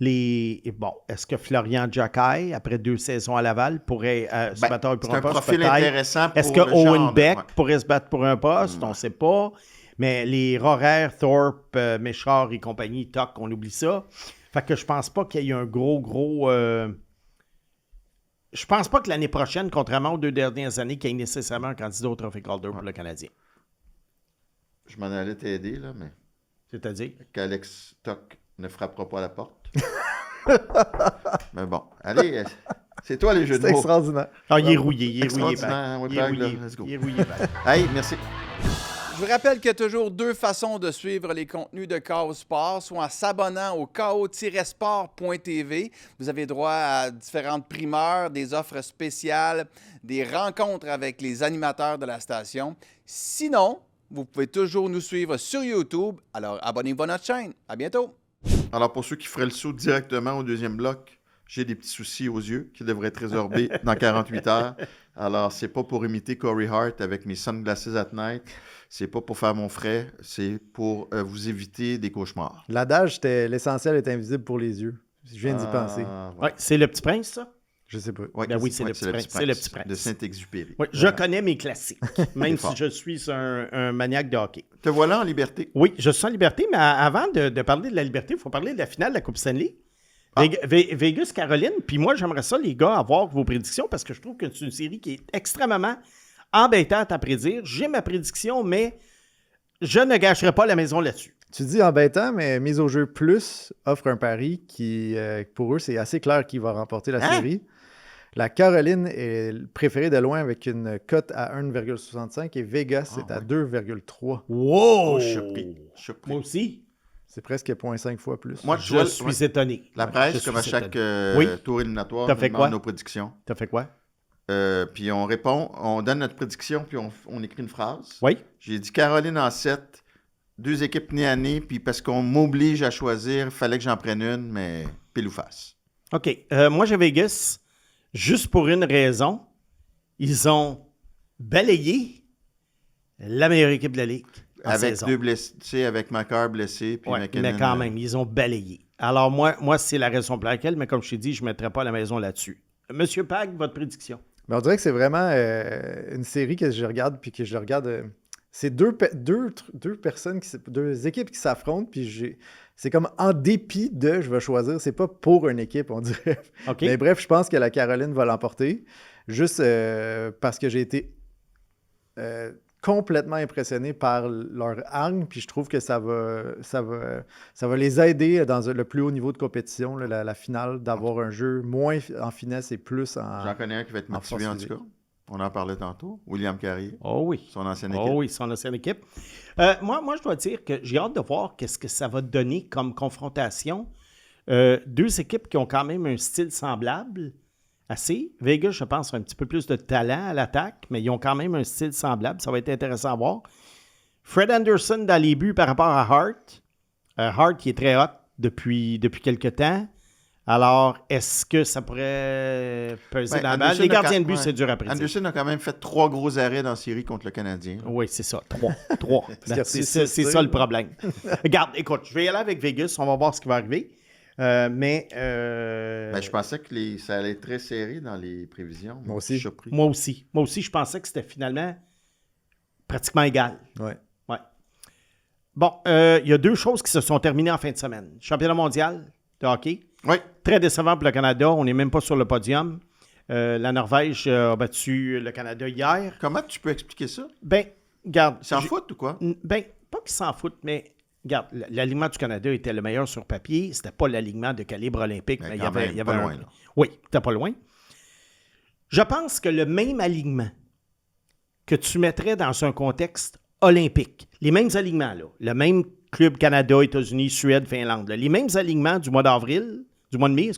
sais, bon, est-ce que Florian Jacquet, après 2 saisons à Laval, pourrait se Ben, battre pour c'est un un poste? profil peut-être? intéressant pour Est-ce que le genre Owen de- Beck ouais. pourrait se battre pour un poste? On ne sait pas. Mais les Rorer, Thorpe, Méchard et compagnie, toc, on oublie ça. Fait que je pense pas qu'il y ait un gros... Je pense pas que l'année prochaine, contrairement aux 2 dernières années, qu'il y ait nécessairement un candidat au Trophée Calder pour le Canadien. Je m'en allais t'aider, là, mais C'est-à-dire? qu'Alex Toc ne frappera pas à la porte. Mais bon, allez, c'est toi les jeux de C'est mots. extraordinaire. Ah, il est rouillé, il est rouillé. Extraordinaire, Ben. oui, Il est Pag, là, rouillé. let's go. Il est rouillé, ben. Hey, merci. Je vous rappelle qu'il y a toujours 2 façons de suivre les contenus de KO Sport, soit en s'abonnant au ko-sport.tv. Vous avez droit à différentes primeurs, des offres spéciales, des rencontres avec les animateurs de la station. Sinon, vous pouvez toujours nous suivre sur YouTube. Alors, abonnez-vous à notre chaîne. À bientôt! Alors, pour ceux qui feraient le saut directement au deuxième bloc, j'ai des petits soucis aux yeux qui devraient être résorbés dans 48 heures. Alors, c'est pas pour imiter Corey Hart avec mes sunglasses at night. C'est pas pour faire mon frais. C'est pour vous éviter des cauchemars. L'adage, c'était l'essentiel est invisible pour les yeux. Je viens d'y penser. Ouais, c'est le Petit Prince, ça? Je sais pas. Ouais, Ben oui, c'est le Petit Prince. C'est le Petit De Prince. Saint-Exupéry. Oui, je connais mes classiques, même C'est si fort. je suis un maniaque de hockey. Te voilà en liberté. Oui, je suis en liberté, mais avant de parler de la liberté, il faut parler de la finale de la Coupe Stanley. Ah. Vegas, Caroline, puis moi, j'aimerais ça, les gars, avoir vos prédictions, parce que je trouve que c'est une série qui est extrêmement embêtante à prédire. J'ai ma prédiction, mais je ne gâcherai pas la maison là-dessus. Tu dis embêtant, mais Mise au jeu plus offre un pari qui, pour eux, c'est assez clair qui va remporter la Hein? série. La Caroline est préférée de loin avec une cote à 1,65 et Vegas est à 2,3. Wow! Oh, surpris. Surpris. Moi aussi, C'est presque 0,5 fois plus. Moi, je suis étonné. La Je presse, suis comme à chaque étonné. Oui. tour éliminatoire, T'as nous fait demande quoi? nos prédictions. T'as fait quoi? Puis on répond, on donne notre prédiction, puis on écrit une phrase. Oui? J'ai dit Caroline en 7, 2 équipes nez à nez, puis parce qu'on m'oblige à choisir, il fallait que j'en prenne une, mais pile ou face. OK. Moi, j'ai Vegas, juste pour une raison. Ils ont balayé la meilleure équipe de la Ligue en Avec saison. 2 blessés, tu sais, avec Macar blessé, puis Ouais, McKinnon. mais quand même, ils ont balayé. Alors, moi c'est la raison pour laquelle, mais comme je t'ai dit, je ne mettrai pas la maison là-dessus. Monsieur Pag, votre prédiction? Mais on dirait que c'est vraiment une série que je regarde, puis que je regarde. C'est deux personnes, deux équipes qui s'affrontent, puis c'est comme en dépit de je vais choisir. C'est pas pour une équipe, on dirait. OK. Mais bref, je pense que la Caroline va l'emporter. Juste parce que j'ai été complètement impressionné par leur hargne, puis je trouve que ça va les aider dans le plus haut niveau de compétition, là, la finale, d'avoir un jeu moins en finesse et plus en... J'en connais un qui va être en motivé force en tout cas. On en parlait tantôt. William Carrier, Oh oui. son ancienne équipe. Oh oui, son ancienne équipe. Moi, je dois dire que j'ai hâte de voir qu'est-ce que ça va donner comme confrontation. Deux équipes qui ont quand même un style semblable. Assez. Vegas, je pense, a un petit peu plus de talent à l'attaque, mais ils ont quand même un style semblable. Ça va être intéressant à voir. Fred Anderson dans les buts par rapport à Hart. Hart qui est très hot depuis quelque temps. Alors, est-ce que ça pourrait peser dans la balle? Les gardiens de but, c'est dur à prédire. Anderson a quand même fait 3 gros arrêts dans la série contre le Canadien. Oui, c'est ça. 3. C'est c'est ça le problème. Regarde, écoute, je vais y aller avec Vegas. On va voir ce qui va arriver. Je pensais que ça allait être très serré dans les prévisions. Moi aussi. Je suis surpris. Moi aussi, je pensais que c'était finalement pratiquement égal. Ouais. Ouais. Bon, il y a 2 choses qui se sont terminées en fin de semaine. Championnat mondial de hockey. Oui. Très décevant pour le Canada. On n'est même pas sur le podium. La Norvège a battu le Canada hier. Comment tu peux expliquer ça? Ben, regarde. Ils s'en foutent ou quoi? Ben, pas qu'ils s'en foutent, mais regarde, l'alignement du Canada était le meilleur sur papier. C'était pas l'alignement de calibre olympique, mais il y avait pas loin, là. Oui, c'était pas loin. Je pense que le même alignement que tu mettrais dans un contexte olympique, les mêmes alignements, là, le même club Canada, États-Unis, Suède, Finlande, là, les mêmes alignements du mois de mai,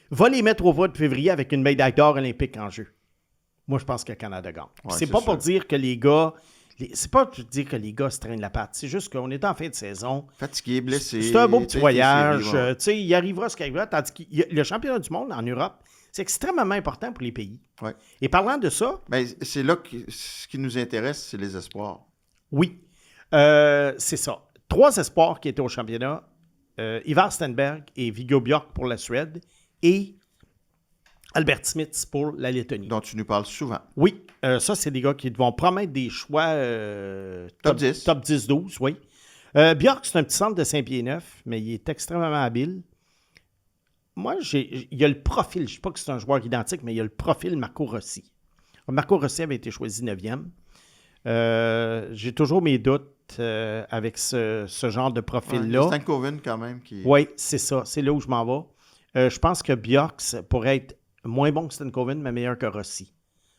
va les mettre au voie de février avec une médaille d'or olympique en jeu. Moi, je pense que le Canada gagne. Ouais, c'est pas pour dire que les gars... C'est pas pour dire que les gars se traînent la patte. C'est juste qu'on est en fin de saison. Fatigué, blessé. C'est un beau petit voyage. Séries, Tu sais, il arrivera ce qu'il arrivera. Tandis que le championnat du monde en Europe, c'est extrêmement important pour les pays. Ouais. Et parlant de ça... Ben, c'est là que ce qui nous intéresse, c'est les espoirs. Oui, c'est ça. 3 espoirs qui étaient au championnat. Ivar Stenberg et Viggo Bjork pour la Suède et Albert Smits pour la Lettonie. Dont tu nous parles souvent. Oui, ça, c'est des gars qui vont promettre des choix Top 10. Top 10-12, oui. Bjork, c'est un petit centre de 5 pieds 9, mais il est extrêmement habile. Moi, il y a le profil. Je ne sais pas que c'est un joueur identique, mais il y a le profil Marco Rossi. Marco Rossi avait été choisi 9e. J'ai toujours mes doutes avec ce genre de profil-là. Stan Coven, quand même. Oui, c'est ça. C'est là où je m'en vais. Je pense que Bjork pourrait être moins bon que Stan Coven, mais meilleur que Rossi.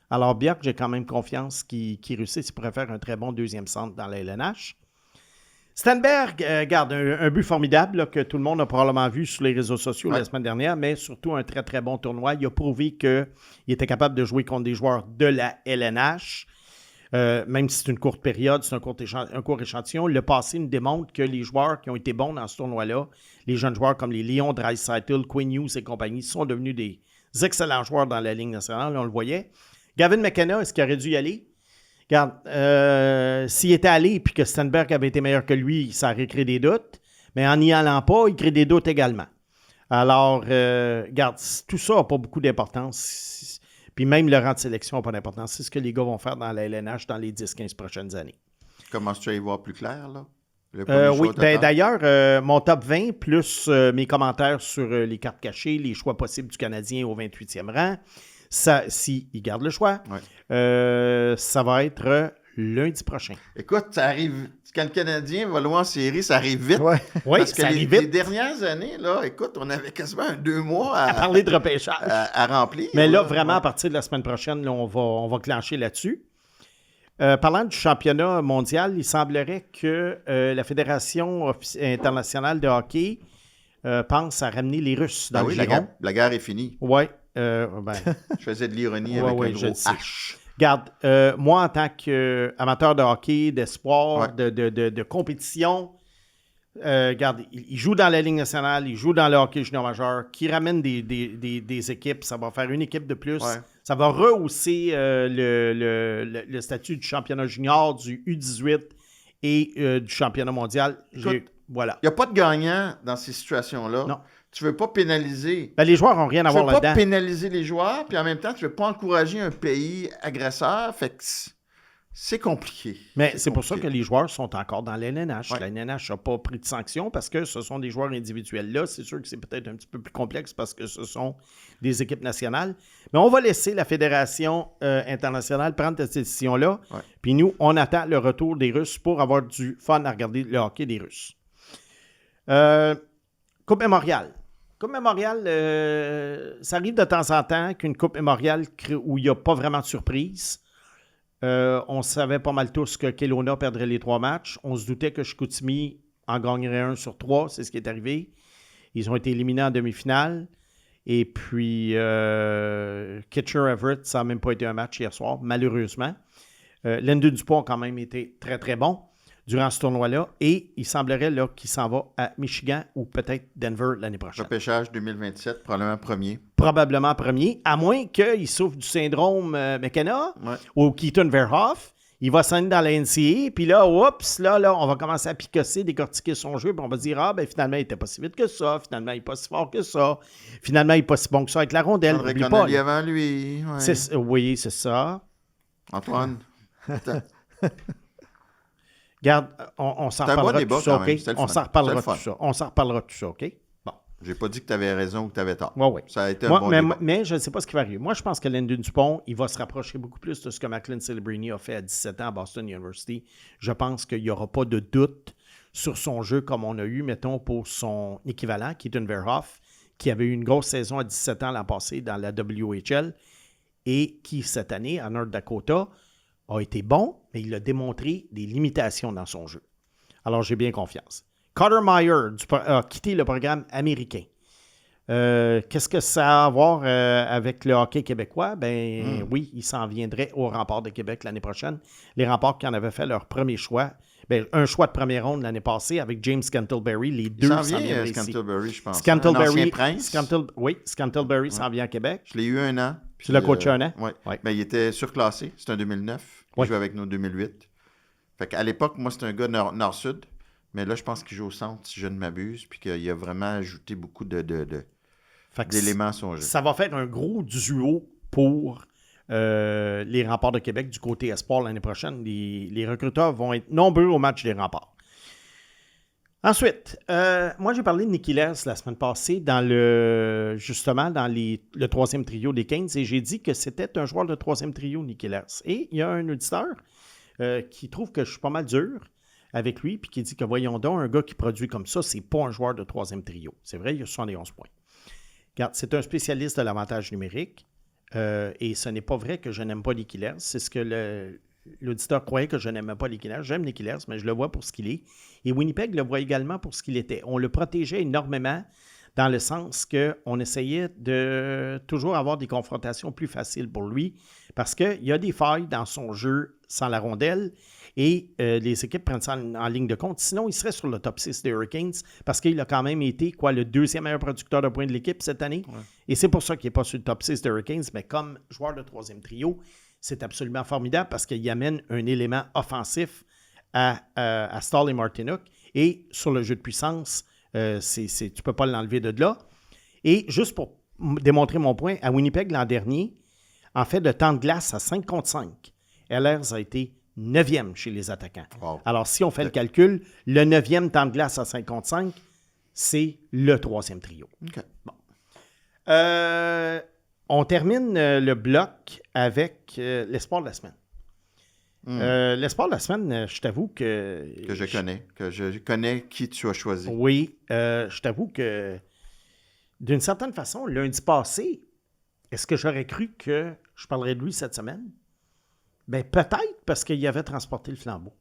Alors, Bjork, j'ai quand même confiance qu'il réussisse. Il pourrait faire un très bon deuxième centre dans la LNH. Stenberg garde un but formidable là, que tout le monde a probablement vu sur les réseaux sociaux la semaine dernière, mais surtout un très, très bon tournoi. Il a prouvé qu'il était capable de jouer contre des joueurs de la LNH. Même si c'est une courte période, c'est un court échantillon. Le passé nous démontre que les joueurs qui ont été bons dans ce tournoi-là, les jeunes joueurs comme les Leon Draisaitl, Quinn Hughes et compagnie, sont devenus des excellents joueurs dans la Ligue nationale. On le voyait. Gavin McKenna, est-ce qu'il aurait dû y aller? Regarde, s'il était allé et que Stenberg avait été meilleur que lui, ça aurait créé des doutes. Mais en n'y allant pas, il crée des doutes également. Alors, regarde, tout ça n'a pas beaucoup d'importance. Puis même le rang de sélection n'a pas d'importance. C'est ce que les gars vont faire dans la LNH dans les 10-15 prochaines années. Commences-tu à y voir plus clair, là? Oui, d'ailleurs, mon top 20 plus mes commentaires sur les cartes cachées, les choix possibles du Canadien au 28e rang, ça, s'il garde le choix, ça va être lundi prochain. Écoute, ça arrive. Quand le Canadien va loin en série, ça arrive vite. Ouais. Oui, Parce que ça arrive vite. les dernières années, là, écoute, on avait quasiment 2 mois À parler de repêchage. à remplir. Mais là, vraiment, à partir de la semaine prochaine, là, on va clencher là-dessus. Parlant du championnat mondial, il semblerait que la Fédération internationale de hockey pense à ramener les Russes dans le giron. La guerre est finie. Oui. Je faisais de l'ironie avec un gros H. Regarde, moi, en tant qu'amateur de hockey, d'espoir, de compétition, regarde, il joue dans la Ligue nationale, il joue dans le hockey junior majeur, qui ramène des équipes. Ça va faire une équipe de plus. Ouais. Ça va rehausser le statut du championnat junior, du U18 et du championnat mondial. Voilà. Il n'y a pas de gagnant dans ces situations-là. Non. Tu ne veux pas pénaliser. Les joueurs n'ont rien à voir là-dedans. Tu ne veux pas pénaliser les joueurs, puis en même temps, tu ne veux pas encourager un pays agresseur. Fait que c'est compliqué. Mais c'est pour ça que compliqué. les joueurs sont encore dans l'NNH. Ouais. La NNH n'a pas pris de sanctions parce que ce sont des joueurs individuels. Là, c'est sûr que c'est peut-être un petit peu plus complexe parce que ce sont des équipes nationales. Mais on va laisser la Fédération internationale prendre cette décision-là. Ouais. Puis nous, on attend le retour des Russes pour avoir du fun à regarder le hockey des Russes. Coupe Mémorial. Coupe Mémorial, ça arrive de temps en temps qu'une Coupe Mémorial où il n'y a pas vraiment de surprise. On savait pas mal tous que Kelowna perdrait les 3 matchs. On se doutait que Chicoutimi en gagnerait 1 sur 3. C'est ce qui est arrivé. Ils ont été éliminés en demi-finale. Et puis, Kitchener-Everett, ça n'a même pas été un match hier soir, malheureusement. Lyndon Dupont a quand même été très, très bon durant ce tournoi-là. Et il semblerait là, qu'il s'en va à Michigan ou peut-être Denver l'année prochaine. Repêchage 2027, probablement premier. Probablement premier, à moins qu'il souffre du syndrome McKenna Ouais. ou Keaton Verhoff. Il va s'en aller dans la NCAA, puis là, oups, là, on va commencer à picosser, décortiquer son jeu, puis on va dire, finalement, il n'était pas si vite que ça, finalement, il n'est pas si fort que ça, finalement, il n'est pas si bon que ça avec la rondelle. Faudrait Oublie qu'on pas, aille là. avant lui. Ouais. Oui, c'est ça. Antoine, attends. Regarde, on s'en C'est un bon reparlera de débat tout ça, quand OK? même, c'était le On fun. s'en reparlera de C'était le tout ça. On s'en reparlera de tout ça, OK? Bon. J'ai pas dit que tu avais raison ou que tu avais tort. Oui. Ça a été un Moi, bon mais, débat. mais je ne sais pas ce qui va arriver. Moi, je pense que Lyndon Dupont, il va se rapprocher beaucoup plus de ce que Macklin Celebrini a fait à 17 ans à Boston University. Je pense qu'il n'y aura pas de doute sur son jeu comme on a eu, mettons, pour son équivalent, Keaton Verhoff, qui avait eu une grosse saison à 17 ans l'an passé dans la WHL et qui, cette année, à North Dakota, a été bon, mais il a démontré des limitations dans son jeu. Alors, j'ai bien confiance. Carter Meyer a quitté le programme américain. Qu'est-ce que ça a à voir avec le hockey québécois? Oui, il s'en viendrait au Remparts de Québec l'année prochaine. Les Remparts qui en avaient fait leur premier choix. Un choix de première ronde l'année passée avec James Scantlebury. Les deux s'en s'en vient, viennent ici. Scantlebury, je pense. Un Scantlebury, ancien prince. Scantlebury s'en vient à Québec. Je l'ai eu un an. Tu l'as coaché un an? Oui. Ouais. Mais il était surclassé. C'était un 2009. Il Ouais. jouait avec nous en 2008. Fait qu'à l'époque, moi, c'était un gars nord-sud. Mais là, je pense qu'il joue au centre, si je ne m'abuse. Puis qu'il a vraiment ajouté beaucoup Fait que d'éléments à son jeu. ça va faire un gros duo pour les Remparts de Québec du côté espoir l'année prochaine. Les recruteurs vont être nombreux au match des Remparts. Ensuite, moi, j'ai parlé de Nicky Lers la semaine passée justement dans le troisième trio des Canes et j'ai dit que c'était un joueur de troisième trio, Nicky Lers. Et il y a un auditeur qui trouve que je suis pas mal dur avec lui puis qui dit que voyons donc, un gars qui produit comme ça, c'est pas un joueur de troisième trio. C'est vrai, il a 71 points. Regarde, c'est un spécialiste de l'avantage numérique et ce n'est pas vrai que je n'aime pas Nicky Lers. C'est ce que l'auditeur croyait que je n'aimais pas Nicky Lers. J'aime Nicky Lers, mais je le vois pour ce qu'il est. Et Winnipeg le voit également pour ce qu'il était. On le protégeait énormément dans le sens qu'on essayait de toujours avoir des confrontations plus faciles pour lui parce qu'il y a des failles dans son jeu sans la rondelle et les équipes prennent ça en ligne de compte. Sinon, il serait sur le top 6 des Hurricanes parce qu'il a quand même été le deuxième meilleur producteur de points de l'équipe cette année. Ouais. Et c'est pour ça qu'il n'est pas sur le top 6 des Hurricanes, mais comme joueur de troisième trio, c'est absolument formidable parce qu'il amène un élément offensif à Stahl et Martinook. Et sur le jeu de puissance, tu ne peux pas l'enlever de là. Et juste pour démontrer mon point, à Winnipeg l'an dernier, en fait, de temps de glace à 5 contre 5, Ehlers a été 9e chez les attaquants. Wow. Alors, si on fait le calcul, le 9e temps de glace à 5 contre 5, c'est le troisième trio. Okay. Bon. On termine le bloc avec l'espoir de la semaine. L'espoir de la semaine, je t'avoue que je connais qui tu as choisi. Oui, je t'avoue que d'une certaine façon, lundi passé, est-ce que j'aurais cru que je parlerais de lui cette semaine? Bien, peut-être parce qu'il avait transporté le flambeau.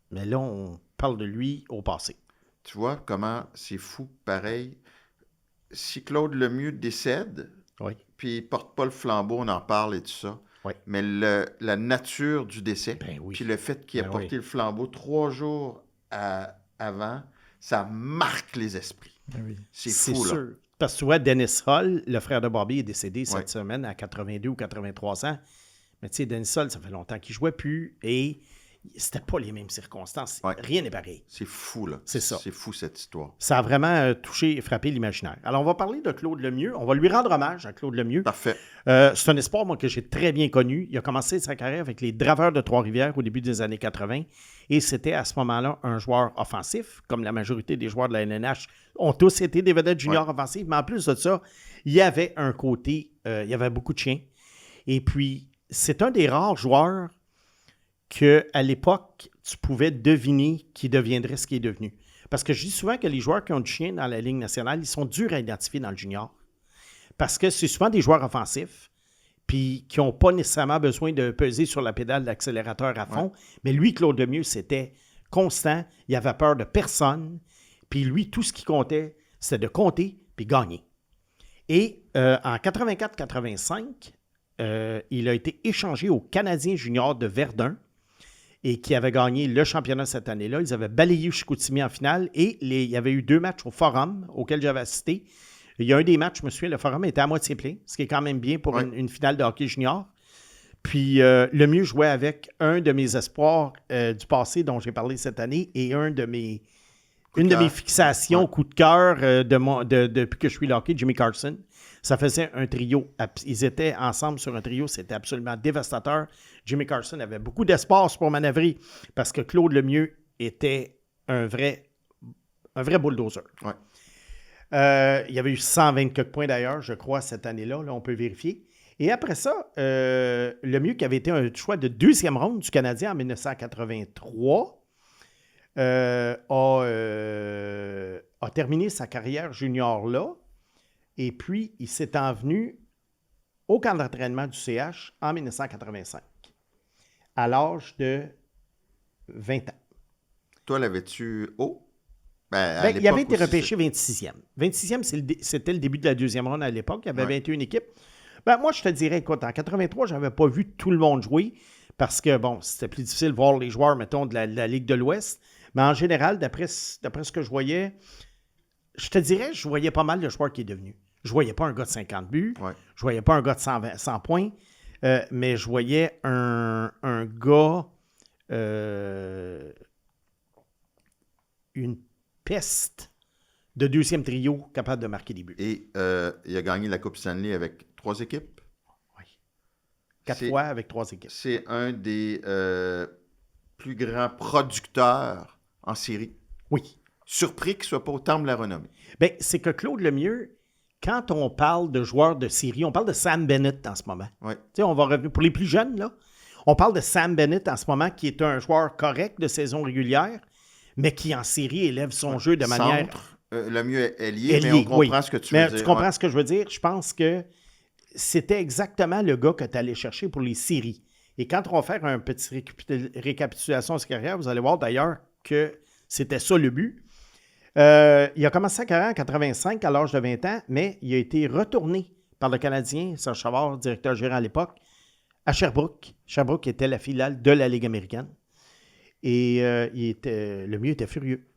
Mais là, on parle de lui au passé. Tu vois comment c'est fou, pareil. Si Claude Lemieux décède, oui. Puis il ne porte pas le flambeau, on en parle et tout ça. Oui. Mais la nature du décès, oui. puis le fait qu'il ait porté le flambeau 3 jours avant, ça marque les esprits. Oui. C'est fou, là. Sûr. Parce que tu vois, Dennis Hall, le frère de Bobby, est décédé cette semaine à 82 ou 83 ans. Mais tu sais, Dennis Hall, ça fait longtemps qu'il ne jouait plus et C'était pas les mêmes circonstances. Ouais. Rien n'est pareil. C'est fou, là. C'est ça. C'est fou, cette histoire. Ça a vraiment touché et frappé l'imaginaire. Alors, on va parler de Claude Lemieux. On va lui rendre hommage à Claude Lemieux. Parfait. C'est un espoir, moi, que j'ai très bien connu. Il a commencé sa carrière avec les Draveurs de Trois-Rivières au début des années 80. Et c'était à ce moment-là un joueur offensif, comme la majorité des joueurs de la LNH ont tous été des vedettes juniors offensives. Mais en plus de ça, il y avait un côté, il y avait beaucoup de chiens. Et puis, c'est un des rares joueurs qu'à l'époque, tu pouvais deviner qui deviendrait ce qui est devenu. Parce que je dis souvent que les joueurs qui ont du chien dans la Ligue nationale, ils sont durs à identifier dans le junior. Parce que c'est souvent des joueurs offensifs, puis qui n'ont pas nécessairement besoin de peser sur la pédale d'accélérateur à fond. Ouais. Mais lui, Claude Lemieux, c'était constant. Il avait peur de personne. Puis lui, tout ce qui comptait, c'était de compter puis gagner. Et en 84-85, il a été échangé au Canadien junior de Verdun et qui avait gagné le championnat cette année-là. Ils avaient balayé Chicoutimi en finale et il y avait eu 2 matchs au Forum auxquels j'avais assisté. Il y a un des matchs, je me souviens, le Forum était à moitié plein, ce qui est quand même bien pour une finale de hockey junior. Puis Lemieux jouait avec un de mes espoirs du passé dont j'ai parlé cette année et une de mes fixations, coup de cœur depuis que je suis le hockey, Jimmy Carson. Ça faisait un trio. Ils étaient ensemble sur un trio. C'était absolument dévastateur. Jimmy Carson avait beaucoup d'espace pour manœuvrer parce que Claude Lemieux était un vrai bulldozer. Ouais. Il y avait eu 124 points d'ailleurs, je crois, cette année-là. Là, on peut vérifier. Et après ça, Lemieux, qui avait été un choix de 2e ronde du Canadien en 1983, a terminé sa carrière junior là. Et puis, il s'est envenu au camp d'entraînement du CH en 1985, à l'âge de 20 ans. Toi, l'avais-tu haut? Il avait été repêché 26e. 26e, c'était le début de la 2e ronde à l'époque. Il y avait 21 équipes. Moi, je te dirais, écoute, en 83, je n'avais pas vu tout le monde jouer parce que, bon, c'était plus difficile de voir les joueurs, mettons, de la Ligue de l'Ouest. Mais en général, d'après ce que je voyais, je te dirais, je voyais pas mal de joueurs qui est devenu. Je voyais pas un gars de 50 buts. Ouais. Je voyais pas un gars de 100 points. Mais je voyais un gars... une peste de 2e trio capable de marquer des buts. Et il a gagné la Coupe Stanley avec 3 équipes? Oui. 4 fois avec 3 équipes. C'est un des plus grands producteurs en série. Oui. Surpris qu'il ne soit pas au Temple de la Renommée. Bien, c'est que Claude Lemieux, quand on parle de joueurs de série, on parle de Sam Bennett en ce moment. Oui. Tu sais, on va revenir pour les plus jeunes, là. On parle de Sam Bennett en ce moment, qui est un joueur correct de saison régulière, mais qui en série élève son jeu de manière... Lemieux est lié, mais on comprend ce que tu veux dire. Tu comprends ce que je veux dire? Je pense que c'était exactement le gars que tu allais chercher pour les séries. Et quand on va faire un petit récapitulation de sa carrière, vous allez voir d'ailleurs que c'était ça le but. Il a commencé sa carrière en 85 à l'âge de 20 ans, mais il a été retourné par le Canadien, Serge Chavard, directeur gérant à l'époque, à Sherbrooke. Sherbrooke était la filiale de la Ligue américaine. Et Lemieux était furieux.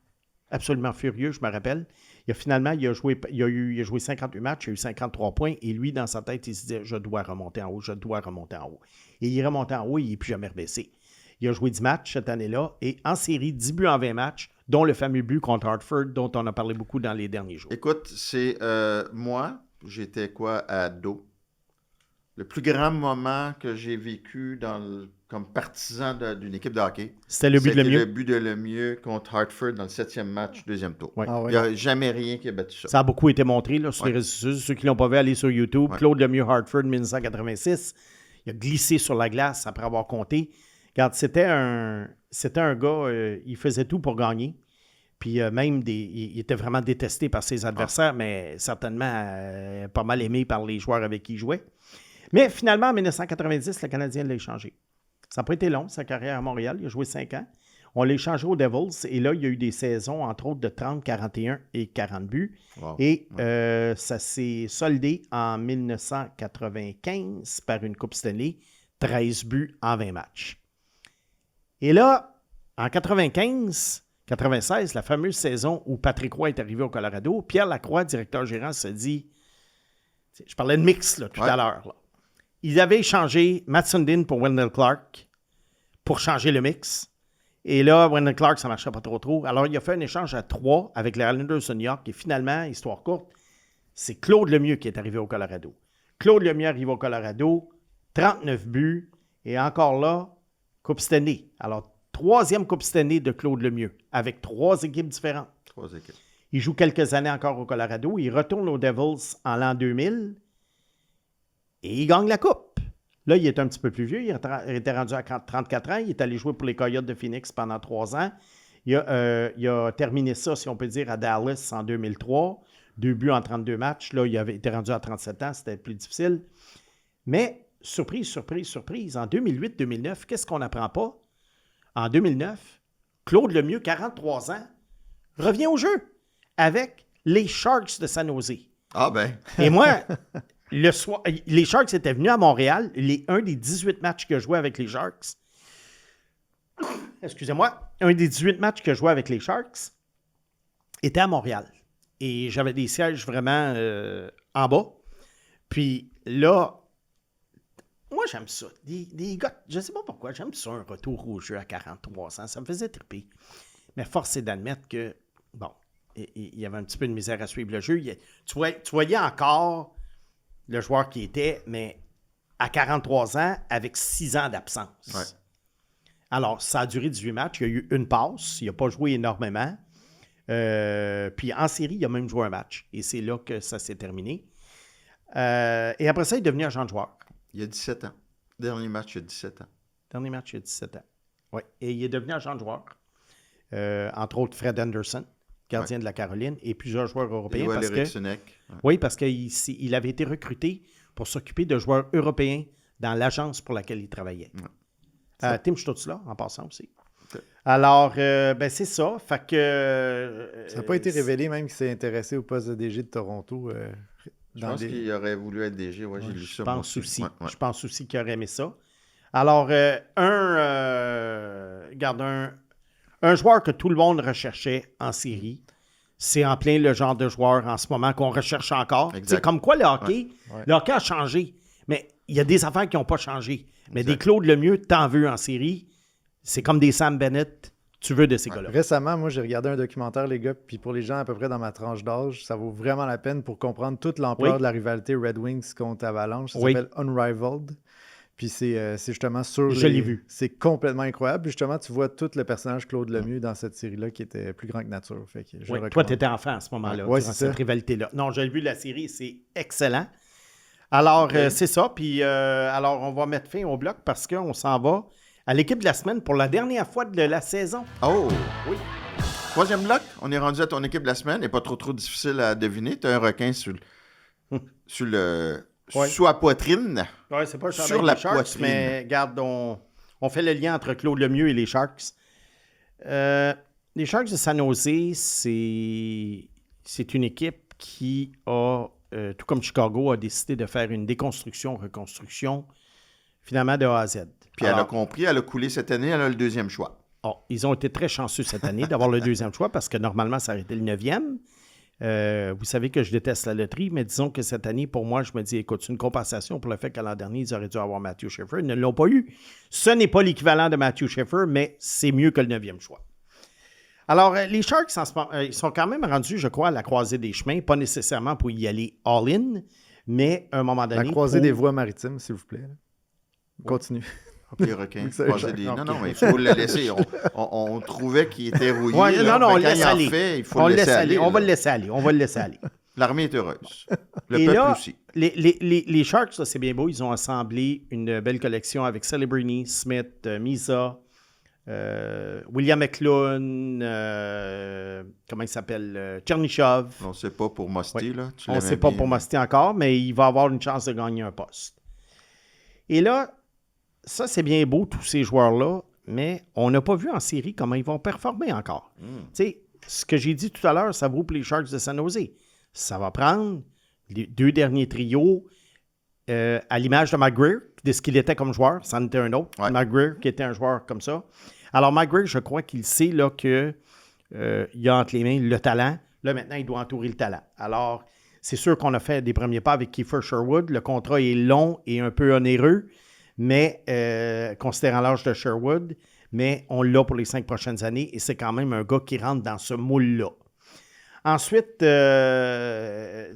Absolument furieux, je me rappelle. Il a joué 58 matchs, il a eu 53 points, et lui, dans sa tête, il se disait « Je dois remonter en haut, je dois remonter en haut ». Et il est remonté en haut, et il n'est plus jamais rebaissé. Il a joué 10 matchs cette année-là, et en série, 10 buts en 20 matchs, dont le fameux but contre Hartford, dont on a parlé beaucoup dans les derniers jours. Écoute, c'est moi, j'étais ado. Le plus grand moment que j'ai vécu comme partisan d'une équipe de hockey, c'était le but de Lemieux. C'était le but de Lemieux contre Hartford dans le 7e match, 2e tour. Ouais. Ah ouais. Il n'y a jamais rien qui a battu ça. Ça a beaucoup été montré là, sur les réseaux sociaux. Ceux qui ne l'ont pas vu, allez sur YouTube. Ouais. Claude Lemieux, Hartford, 1986. Il a glissé sur la glace après avoir compté. Regarde, c'était un gars, il faisait tout pour gagner. Puis même, il était vraiment détesté par ses adversaires, mais certainement pas mal aimé par les joueurs avec qui il jouait. Mais finalement, en 1990, le Canadien l'a échangé. Ça n'a pas été long, sa carrière à Montréal. Il a joué 5 ans. On l'a échangé aux Devils. Et là, il y a eu des saisons, entre autres, de 30, 41 et 40 buts. Wow. Et ça s'est soldé en 1995 par une Coupe Stanley, 13 buts en 20 matchs. Et là, en 95-96, la fameuse saison où Patrick Roy est arrivé au Colorado, Pierre Lacroix, directeur gérant, se dit... Je parlais de mix là, tout à l'heure. Là. Ils avaient échangé Matt Sundin pour Wendell Clark pour changer le mix. Et là, Brandon Clark, ça ne marchait pas trop. Alors, il a fait un échange à 3 avec les Islanders de New York. Et finalement, histoire courte, c'est Claude Lemieux qui est arrivé au Colorado. Claude Lemieux arrive au Colorado, 39 buts. Et encore là, Coupe Stanley. Alors, 3e Coupe Stanley de Claude Lemieux, avec 3 équipes différentes. 3 équipes. Il joue quelques années encore au Colorado. Il retourne aux Devils en l'an 2000 et il gagne la Coupe. Là, il est un petit peu plus vieux. Il était rendu à 34 ans. Il est allé jouer pour les Coyotes de Phoenix pendant 3 ans. Il a terminé ça, si on peut dire, à Dallas en 2003. 2 buts en 32 matchs. Là, il avait été rendu à 37 ans. C'était plus difficile. Mais, surprise, en 2008-2009, qu'est-ce qu'on n'apprend pas? En 2009, Claude Lemieux, 43 ans, revient au jeu avec les Sharks de San Jose. Ah ben. Et moi, le soir, les Sharks étaient venus à Montréal. Un des 18 matchs que je jouais avec les Sharks. Excusez-moi. Un des 18 matchs que je jouais avec les Sharks était à Montréal. Et j'avais des sièges vraiment en bas. Puis là, moi, j'aime ça. Des gars, je ne sais pas pourquoi, j'aime ça, un retour au jeu à 43 ans. Ça me faisait triper. Mais force est d'admettre que, bon, il y avait un petit peu de misère à suivre le jeu. Tu voyais encore le joueur qui était, mais à 43 ans, avec 6 ans d'absence. Ouais. Alors, ça a duré 18 matchs. Il y a eu une passe. Il n'a pas joué énormément. Puis en série, il a même joué un match. Et c'est là que ça s'est terminé. Et après ça, il est devenu agent de joueur. Il y a 17 ans. Dernier match, il y a 17 ans. Dernier match, il y a 17 ans. Oui. Et il est devenu agent de joueur. Entre autres, Fred Anderson, gardien de la Caroline, et plusieurs joueurs européens. Oui, parce qu'il avait été recruté pour s'occuper de joueurs européens dans l'agence pour laquelle il travaillait. Ouais. Tim Stutzla, en passant aussi. Okay. Alors, c'est ça. Fait que... ça n'a pas été révélé même qu'il s'est intéressé au poste de DG de Toronto. Je pense qu'il aurait voulu être DG. Ouais, j'ai lu ça. Je pense aussi qu'il aurait aimé ça. Alors, un joueur que tout le monde recherchait en série, c'est en plein le genre de joueur en ce moment qu'on recherche encore. C'est comme quoi le hockey, le hockey a changé, mais il y a des affaires qui n'ont pas changé. Mais des Claude Lemieux, t'en veux en série, c'est comme des Sam Bennett, tu veux de ces gars-là. Récemment, moi, j'ai regardé un documentaire, les gars, puis pour les gens à peu près dans ma tranche d'âge, ça vaut vraiment la peine pour comprendre toute l'ampleur de la rivalité Red Wings contre Avalanche. Ça s'appelle Unrivaled. Puis c'est justement sur Je l'ai vu. C'est complètement incroyable. Puis justement, tu vois tout le personnage Claude Lemieux dans cette série-là qui était plus grand que nature. Fait que toi, tu étais enfant à ce moment-là, dans cette rivalité-là. Non, j'ai vu la série, c'est excellent. Alors, c'est ça. Puis, alors, on va mettre fin au bloc parce qu'on s'en va à l'équipe de la semaine pour la dernière fois de la saison. Oh! Oui. 3e bloc, on est rendu à ton équipe de la semaine. n'est pas trop difficile à deviner. Tu as un requin sous la poitrine. Oui, c'est pas le sur la Sharks, poitrine. Mais regarde, on fait le lien entre Claude Lemieux et les Sharks. Les Sharks de San Jose, c'est une équipe qui a, tout comme Chicago, a décidé de faire une déconstruction-reconstruction, finalement de A à Z. Puis elle a compris, elle a coulé cette année, elle a le 2e choix. Ils ont été très chanceux cette année d'avoir le 2e choix parce que normalement, ça aurait été le 9e. Vous savez que je déteste la loterie, mais disons que cette année, pour moi, je me dis, écoute, c'est une compensation pour le fait qu'à l'an dernier, ils auraient dû avoir Matthew Sheffer. Ils ne l'ont pas eu. Ce n'est pas l'équivalent de Matthew Sheffer, mais c'est mieux que le 9e choix. Alors, les Sharks, ils sont quand même rendus, je crois, à la croisée des chemins, pas nécessairement pour y aller all-in, mais à un moment donné... La croisée des voies maritimes, s'il vous plaît. Continue. Les requins, Non, mais il faut le laisser. On trouvait qu'il était rouillé. On le laisse aller. Il faut le laisser aller. On va le laisser aller. L'armée est heureuse. Le Et peuple là, aussi. Les Sharks, ça, c'est bien beau. Ils ont assemblé une belle collection avec Celebrini, Smith, Misa, William McLuhan, comment il s'appelle? Chernyshov. On ne sait pas pour Musty. Là. On ne sait pas pour Musty encore, mais il va avoir une chance de gagner un poste. Et là, ça, c'est bien beau, tous ces joueurs-là, mais on n'a pas vu en série comment ils vont performer encore. Tu sais, ce que j'ai dit tout à l'heure, ça vaut pour les Sharks de San Jose. Ça va prendre les 2 derniers trios à l'image de McGreer, de ce qu'il était comme joueur. Ça en était un autre. Ouais. McGreer, qui était un joueur comme ça. Alors, McGreer, je crois qu'il sait là, qu'il a entre les mains le talent. Là, maintenant, il doit entourer le talent. Alors, c'est sûr qu'on a fait des premiers pas avec Kiefer Sherwood. Le contrat est long et un peu onéreux. Mais considérant l'âge de Sherwood, mais on l'a pour les 5 prochaines années et c'est quand même un gars qui rentre dans ce moule-là. Ensuite, tu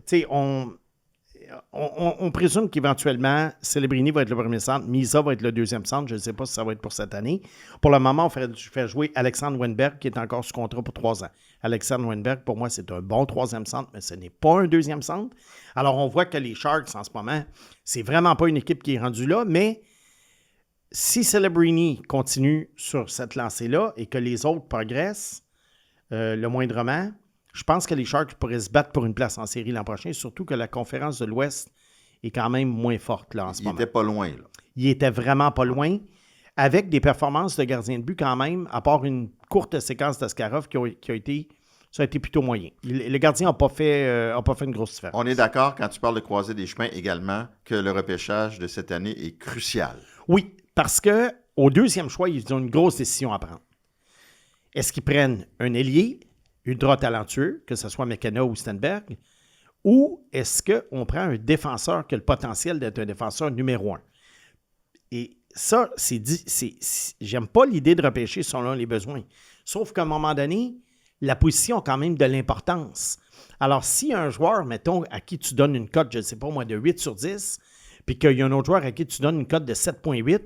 sais, on présume qu'éventuellement, Celebrini va être le premier centre, Misa va être le deuxième centre. Je ne sais pas si ça va être pour cette année. Pour le moment, on fait jouer Alexandre Wenberg, qui est encore sous contrat pour 3 ans. Alexandre Wenberg, pour moi, c'est un bon troisième centre, mais ce n'est pas un deuxième centre. Alors, on voit que les Sharks, en ce moment, c'est vraiment pas une équipe qui est rendue là, mais si Celebrini continue sur cette lancée-là et que les autres progressent le moindrement, je pense que les Sharks pourraient se battre pour une place en série l'an prochain, surtout que la conférence de l'Ouest est quand même moins forte là, en ce moment. Il était pas loin, là. Il était vraiment pas loin, avec des performances de gardien de but quand même, à part une courte séquence d'Askarov qui a été plutôt moyen. Le gardien n'a pas fait une grosse différence. On est d'accord, quand tu parles de croiser des chemins également, que le repêchage de cette année est crucial. Oui, parce qu'au deuxième choix, ils ont une grosse décision à prendre. Est-ce qu'ils prennent un ailier ultra talentueux, que ce soit McKenna ou Stenberg, ou est-ce qu'on prend un défenseur qui a le potentiel d'être un défenseur numéro 1? Et ça, j'aime pas l'idée de repêcher selon les besoins. Sauf qu'à un moment donné, la position a quand même de l'importance. Alors, si un joueur, mettons, à qui tu donnes une cote, je ne sais pas moi, de 8 sur 10, puis qu'il y a un autre joueur à qui tu donnes une cote de 7.8,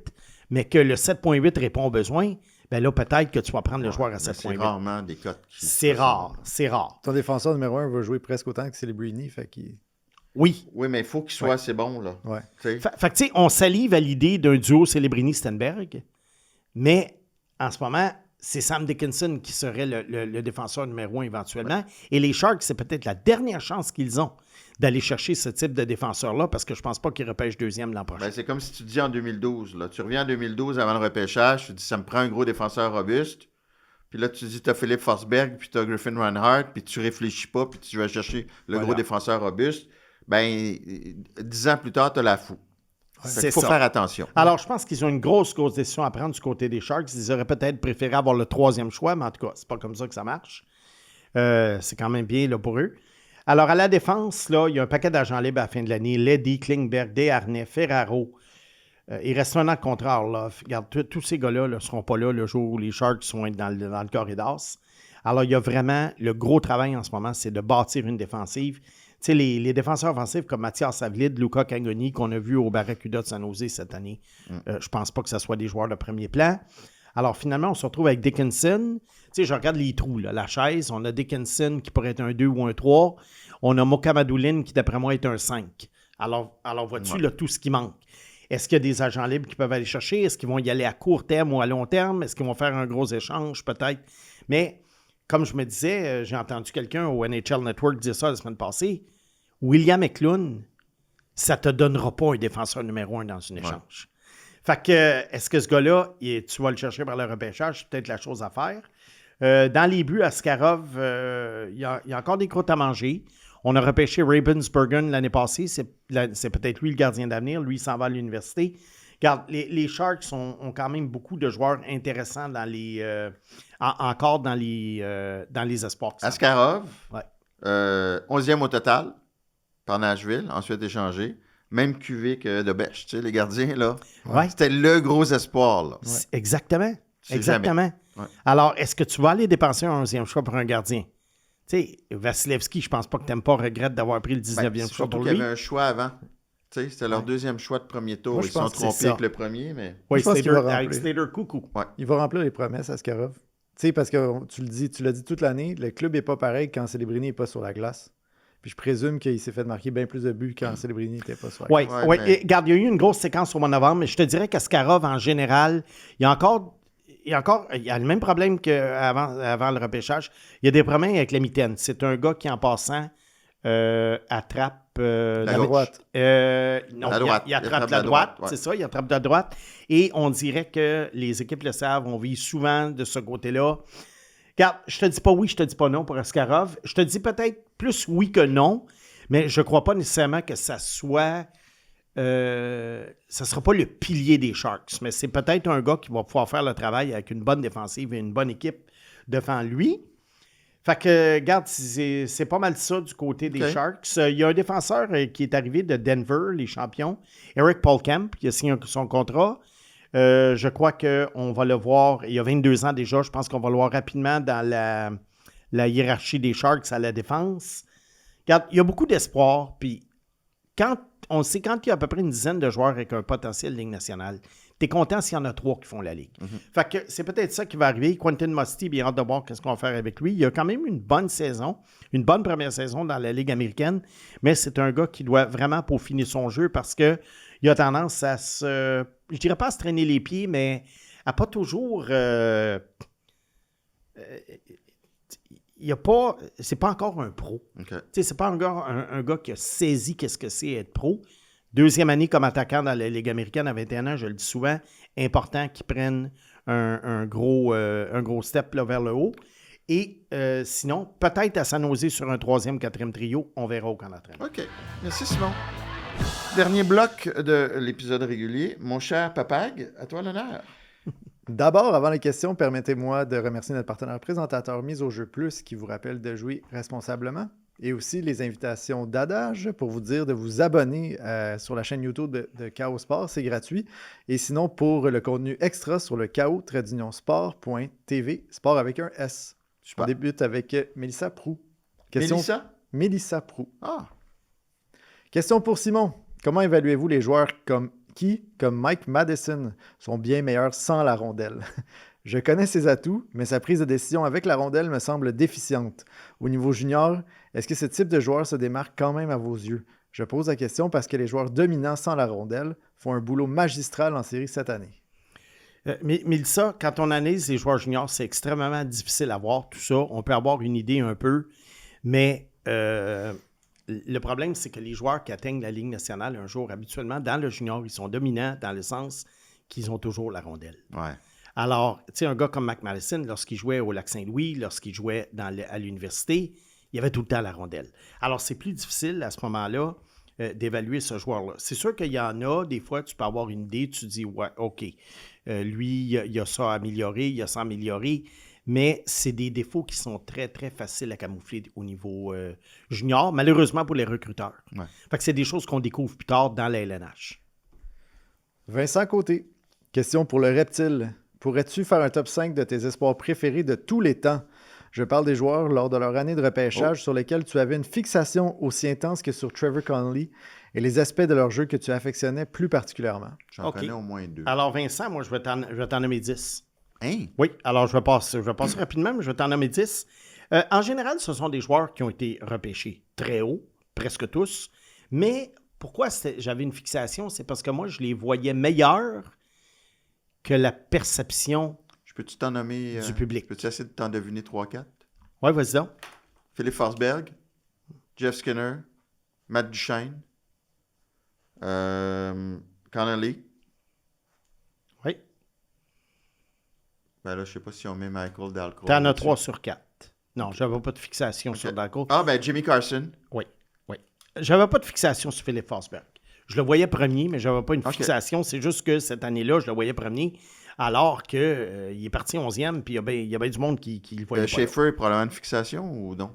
mais que le 7.8 répond aux besoins, bien là, peut-être que tu vas prendre le joueur à 7.8. C'est rarement des cotes qui... C'est rare. Ton défenseur numéro 1 va jouer presque autant que Celebrini, fait qu'il... Oui. Oui, mais il faut qu'il soit assez bon, là. Ouais. Fait que, tu sais, on salive à l'idée d'un duo Celebrini-Stenberg, mais en ce moment, c'est Sam Dickinson qui serait le défenseur numéro 1 éventuellement. Ouais. Et les Sharks, c'est peut-être la dernière chance qu'ils ont d'aller chercher ce type de défenseur-là, parce que je pense pas qu'ils repêchent deuxième l'an prochain. Ben, c'est comme si tu dis en 2012. Là. Tu reviens en 2012 avant le repêchage, tu dis ça me prend un gros défenseur robuste. Puis là, tu dis tu as Philippe Forsberg, puis tu as Griffin Reinhardt, puis tu réfléchis pas, puis tu vas chercher le gros défenseur robuste. Ben, 10 ans plus tard, tu as la fou. Il faut faire attention. Alors, je pense qu'ils ont une grosse décision à prendre du côté des Sharks. Ils auraient peut-être préféré avoir le troisième choix, mais en tout cas, c'est pas comme ça que ça marche. C'est quand même bien là, pour eux. Alors, à la défense, là, il y a un paquet d'agents libres à la fin de l'année. Leddy, Klingberg, Desharnais, Ferraro. Il reste un an de contrat, là. Regarde, tous ces gars-là ne seront pas là le jour où les Sharks sont dans le corridor. Alors, il y a vraiment le gros travail en ce moment, c'est de bâtir une défensive. Tu sais, les défenseurs offensifs comme Mathias Savlid, Luca Cangoni, qu'on a vu au Barracuda de San Jose cette année, je pense pas que ce soit des joueurs de premier plan. Alors, finalement, on se retrouve avec Dickinson. Tu sais, je regarde les trous, là, la chaise. On a Dickinson qui pourrait être un 2 ou un 3. On a Mokamadouline qui, d'après moi, est un 5. Alors vois-tu là, tout ce qui manque. Est-ce qu'il y a des agents libres qui peuvent aller chercher? Est-ce qu'ils vont y aller à court terme ou à long terme? Est-ce qu'ils vont faire un gros échange, peut-être? Mais, comme je me disais, j'ai entendu quelqu'un au NHL Network dire ça la semaine passée. William Eklund, ça ne te donnera pas un défenseur numéro 1 dans un échange. Fait que, est-ce que ce gars-là, tu vas le chercher par le repêchage? C'est peut-être la chose à faire. Dans les buts, Askarov, il y a encore des croûtes à manger. On a repêché Ravensburgen l'année passée. C'est peut-être lui le gardien d'avenir. Lui, il s'en va à l'université. Regarde, les Sharks ont quand même beaucoup de joueurs intéressants encore dans les espoirs. Askarov, 11e au total par Nashville, ensuite échangé. Même QV que de Bech, tu sais, les gardiens, là. Ouais. C'était le gros espoir, là. Ouais. Exactement. Jamais. Ouais. Alors, est-ce que tu vas aller dépenser un 11e choix pour un gardien? Tu sais, Vasilevski, je pense pas que tu n'aimes pas regrette d'avoir pris le 19e choix pour lui. Il y avait un choix avant. Tu sais, c'était leur deuxième chois de premier tour. Moi, ils sont trompés avec le premier, mais... Oui, avec Slater Coucou. Ouais. Il va remplir les promesses, Askarov. Tu sais, parce que tu l'as dit toute l'année, le club n'est pas pareil quand Celebrini n'est pas sur la glace. Puis je présume qu'il s'est fait marquer bien plus de buts quand Celebrini n'était pas sur la glace. Oui. Regarde, il y a eu une grosse séquence au mois de novembre, mais je te dirais qu'Askarov, en général, il y a le même problème qu'avant le repêchage. Il y a des problèmes avec la mitaine. C'est un gars qui, en passant, attrape... la droite. Non, la droite. Il attrape la droite, c'est ça, il attrape de la droite. Et on dirait que les équipes le savent, on vit souvent de ce côté-là. Regarde, je te dis pas oui, je te dis pas non pour Askarov. Je te dis peut-être plus oui que non, mais je crois pas nécessairement que ça soit... ça sera pas le pilier des Sharks, mais c'est peut-être un gars qui va pouvoir faire le travail avec une bonne défensive et une bonne équipe devant lui. Fait que, regarde, c'est pas mal ça du côté des Sharks. Il y a un défenseur qui est arrivé de Denver, les champions, Eric Polkamp, qui a signé son contrat. Je crois qu'on va le voir, il y a 22 ans déjà, je pense qu'on va le voir rapidement dans la hiérarchie des Sharks à la défense. Regarde, il y a beaucoup d'espoir, puis on sait quand il y a à peu près une dizaine de joueurs avec un potentiel Ligue nationale, tu es content s'il y en a 3 qui font la Ligue. Fait que c'est peut-être ça qui va arriver. Quentin Musty, bien hâte de voir qu'est-ce qu'on va faire avec lui. Il a quand même une bonne saison, une bonne première saison dans la Ligue américaine, mais c'est un gars qui doit vraiment peaufiner son jeu parce qu'il a tendance à je dirais pas à se traîner les pieds, mais à pas toujours... c'est pas encore un pro. OK. C'est pas un gars qui a saisi qu'est-ce que c'est être pro. Deuxième année comme attaquant dans la Ligue américaine à 21 ans, je le dis souvent, important qu'il prenne un gros step là, vers le haut. Et sinon, peut-être à s'annoncer sur un 3e, 4e trio, on verra au camp d'entraînement. OK. Merci, Simon. Dernier bloc de l'épisode régulier. Mon cher Papag, à toi l'honneur. D'abord, avant les questions, permettez-moi de remercier notre partenaire présentateur Mise au jeu plus qui vous rappelle de jouer responsablement et aussi les invitations d'Adage pour vous dire de vous abonner sur la chaîne YouTube de KO Sport, c'est gratuit. Et sinon, pour le contenu extra sur le KO-sport.tv, sport avec un S. Super. On débute avec Mélissa Proux. Mélissa? Mélissa Proux. Ah, Question pour Simon. Comment évaluez-vous les joueurs comme Mike Madison, sont bien meilleurs sans la rondelle? Je connais ses atouts, mais sa prise de décision avec la rondelle me semble déficiente. Au niveau junior, est-ce que ce type de joueur se démarque quand même à vos yeux? Je pose la question parce que les joueurs dominants sans la rondelle font un boulot magistral en série cette année. Mélissa, quand on analyse les joueurs juniors, c'est extrêmement difficile à voir tout ça. On peut avoir une idée un peu, mais... le problème, c'est que les joueurs qui atteignent la Ligue nationale un jour, habituellement, dans le junior, ils sont dominants dans le sens qu'ils ont toujours la rondelle. ouais. Alors, tu sais, un gars comme Mac Madison, lorsqu'il jouait au Lac-Saint-Louis, lorsqu'il jouait à l'université, il y avait tout le temps la rondelle. Alors, c'est plus difficile à ce moment-là d'évaluer ce joueur-là. C'est sûr qu'il y en a, des fois, tu peux avoir une idée, tu te dis, ouais, OK, lui, il a ça à améliorer, il a ça à améliorer. Mais c'est des défauts qui sont très, très faciles à camoufler au niveau junior, malheureusement pour les recruteurs. Ouais. Fait que c'est des choses qu'on découvre plus tard dans la LNH. Vincent Côté. Question pour le reptile. Pourrais-tu faire un top 5 de tes espoirs préférés de tous les temps? Je parle des joueurs lors de leur année de repêchage sur lesquels tu avais une fixation aussi intense que sur Trevor Connolly et les aspects de leur jeu que tu affectionnais plus particulièrement. J'en OK. connais au moins 2. Alors Vincent, moi je vais t'en nommer 10. Hein? Oui, alors je vais passer rapidement, mais je vais t'en nommer 10. En général, ce sont des joueurs qui ont été repêchés très haut, presque tous. Mais pourquoi j'avais une fixation? C'est parce que moi, je les voyais meilleurs que la perception Peux-tu t'en nommer... du public. Peux-tu essayer de t'en deviner 3-4? Oui, vas-y donc. Philippe Forsberg, Jeff Skinner, Matt Duchesne, Connolly. Oui. Ben là, je sais pas si on met Michael Dalcourt. T'en as là-dessus. 3 sur 4. Non, je n'avais pas de fixation sur Dalco. Ah, ben Jimmy Carson. Oui. Je n'avais pas de fixation sur Philippe Forsberg. Je le voyais premier, mais je n'avais pas une fixation. C'est juste que cette année-là, je le voyais premier, alors qu'il est parti 11e, puis il y a bien du monde qui le voyait pas. Schaefer est probablement une fixation ou non?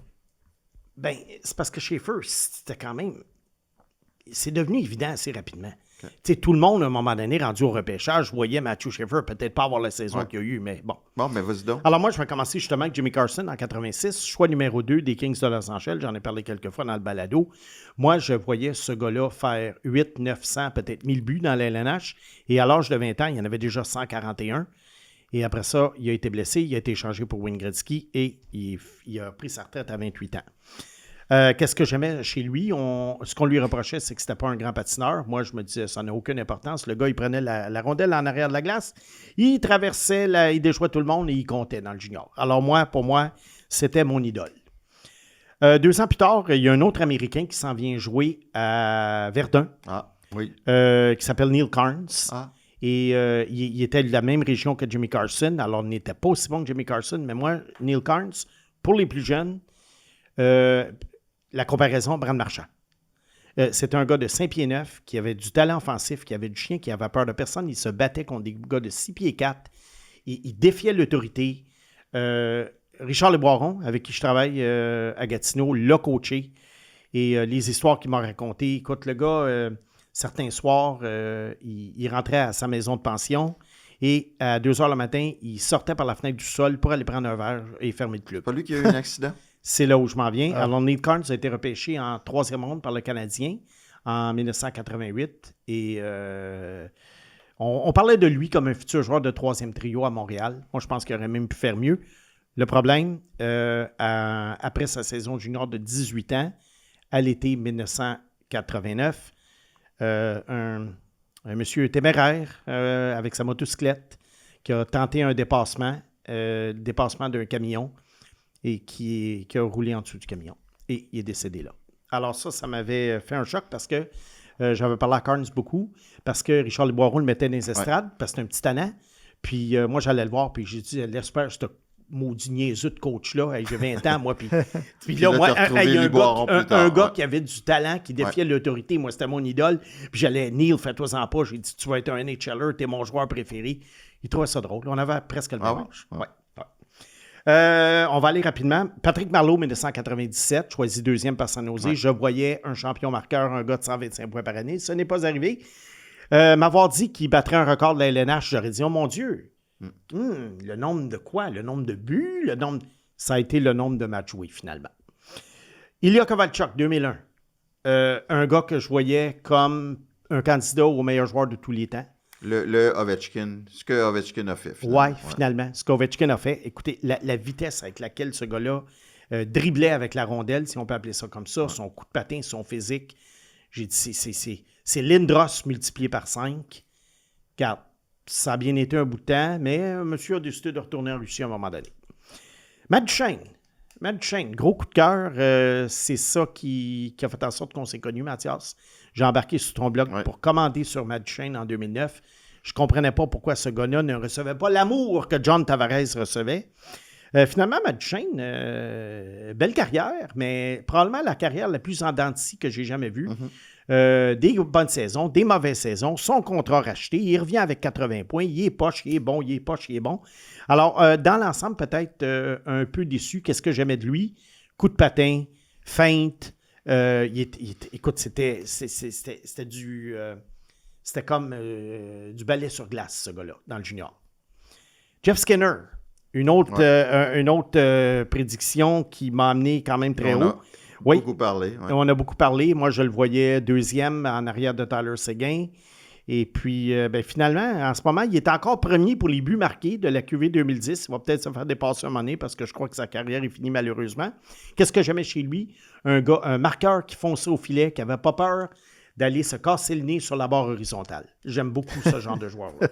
Ben, c'est parce que Schaefer, c'était quand même... C'est devenu évident assez rapidement. Okay. Tu sais, tout le monde, à un moment donné, rendu au repêchage, voyait Matthew Schaefer peut-être pas avoir la saison qu'il a eue, mais bon. Bon, mais vas-y donc. Alors moi, je vais commencer justement avec Jimmy Carson en 86, choix numéro 2 des Kings de Los Angeles. J'en ai parlé quelques fois dans le balado. Moi, je voyais ce gars-là faire 8, 900, peut-être 1000 buts dans la LNH. Et à l'âge de 20 ans, il y en avait déjà 141. Et après ça, il a été blessé, il a été échangé pour Wayne Gretzky et il a pris sa retraite à 28 ans. Qu'est-ce que j'aimais chez lui? Ce qu'on lui reprochait, c'est que c'était pas un grand patineur. Moi, je me disais, ça n'a aucune importance. Le gars, il prenait la rondelle en arrière de la glace, il traversait, il déjouait tout le monde et il comptait dans le junior. Alors moi, pour moi, c'était mon idole. 2 ans plus tard, il y a un autre Américain qui s'en vient jouer à Verdun, Ah, oui. qui s'appelle Neil Carnes. Ah, Et il était de la même région que Jimmy Carson. Alors, il n'était pas aussi bon que Jimmy Carson, mais moi, Neil Carnes, pour les plus jeunes, la comparaison, Brad Marchand. C'est un gars de 5 pieds 9 qui avait du talent offensif, qui avait du chien, qui avait peur de personne. Il se battait contre des gars de 6 pieds 4. Il défiait l'autorité. Richard Leboiron, avec qui je travaille à Gatineau, l'a coaché. Et les histoires qu'il m'a racontées, écoute, le gars, certains soirs, il rentrait à sa maison de pension et à 2 heures le matin, il sortait par la fenêtre du sol pour aller prendre un verre et fermer le club. Pas lui qui a eu un accident? C'est là où je m'en viens. Ah. Alors, Neil Carnes a été repêché en 3e ronde par le Canadien en 1988 et on parlait de lui comme un futur joueur de 3e trio à Montréal. Moi, je pense qu'il aurait même pu faire mieux. Le problème, après sa saison junior de 18 ans, à l'été 1989, un monsieur téméraire avec sa motocyclette qui a tenté un dépassement d'un camion et qui a roulé en dessous du camion. Et il est décédé là. Alors ça m'avait fait un choc parce que j'avais parlé à Carnes beaucoup, parce que Richard Boileau le mettait dans les estrades, parce que c'était un petit tannant. Puis moi, j'allais le voir, puis j'ai dit, l'espère, ce maudit niaiseux de coach-là. Hey, j'ai 20 ans, moi. Puis là, là, moi, t'as retrouvé il y a Boiron plus un tard, gars ouais. qui avait du talent, qui défiait l'autorité. Moi, c'était mon idole. Puis j'allais, Neil, fais-toi-en pas. J'ai dit, tu vas être un NHLer, t'es mon joueur préféré. Il trouvait ça drôle. On avait presque le même âge. Ouais. Ouais. On va aller rapidement. Patrick Marleau, 1997, choisi 2e par San Jose. Ouais. Je voyais un champion marqueur, un gars de 125 points par année. Ce n'est pas arrivé. M'avoir dit qu'il battrait un record de la LNH, j'aurais dit, oh mon Dieu, le nombre de quoi? Le nombre de buts? Ça a été le nombre de matchs joués, finalement. Ilya Kovalchuk, 2001. Un gars que je voyais comme un candidat au meilleur joueur de tous les temps. Le Ovechkin, ce que Ovechkin a fait, finalement. Oui, finalement, ce qu'Ovechkin a fait. Écoutez, la vitesse avec laquelle ce gars-là driblait avec la rondelle, si on peut appeler ça comme ça, son coup de patin, son physique. J'ai dit, c'est Lindros multiplié par 5. Regarde, ça a bien été un bout de temps, mais monsieur a décidé de retourner en Russie à un moment donné. Matt Duchesne, gros coup de cœur. C'est ça qui a fait en sorte qu'on s'est connus, Mathias. J'ai embarqué sur ton blog pour commander sur Matt Duchesne en 2009. Je ne comprenais pas pourquoi ce gars-là ne recevait pas l'amour que John Tavares recevait. Finalement, Matt Duchesne, belle carrière, mais probablement la carrière la plus en dents de scie que j'ai jamais vue. Des bonnes saisons, des mauvaises saisons, son contrat racheté, il revient avec 80 points, il est poche, il est bon, il est poche, il est bon. Alors, dans l'ensemble, peut-être un peu déçu. Qu'est-ce que j'aimais de lui? Coup de patin, feinte. Écoute, c'était comme du ballet sur glace, ce gars-là, dans le junior. Jeff Skinner, une autre prédiction qui m'a amené quand même très haut. Oui, Beaucoup parlé. Ouais. on a beaucoup parlé. Moi, je le voyais 2e en arrière de Tyler Seguin. Et puis, finalement, en ce moment, il est encore premier pour les buts marqués de la QV 2010. Il va peut-être se faire dépasser un moment donné parce que je crois que sa carrière est finie malheureusement. Qu'est-ce que j'aimais chez lui? Un marqueur qui fonçait au filet, qui n'avait pas peur d'aller se casser le nez sur la barre horizontale. J'aime beaucoup ce genre de joueur-là.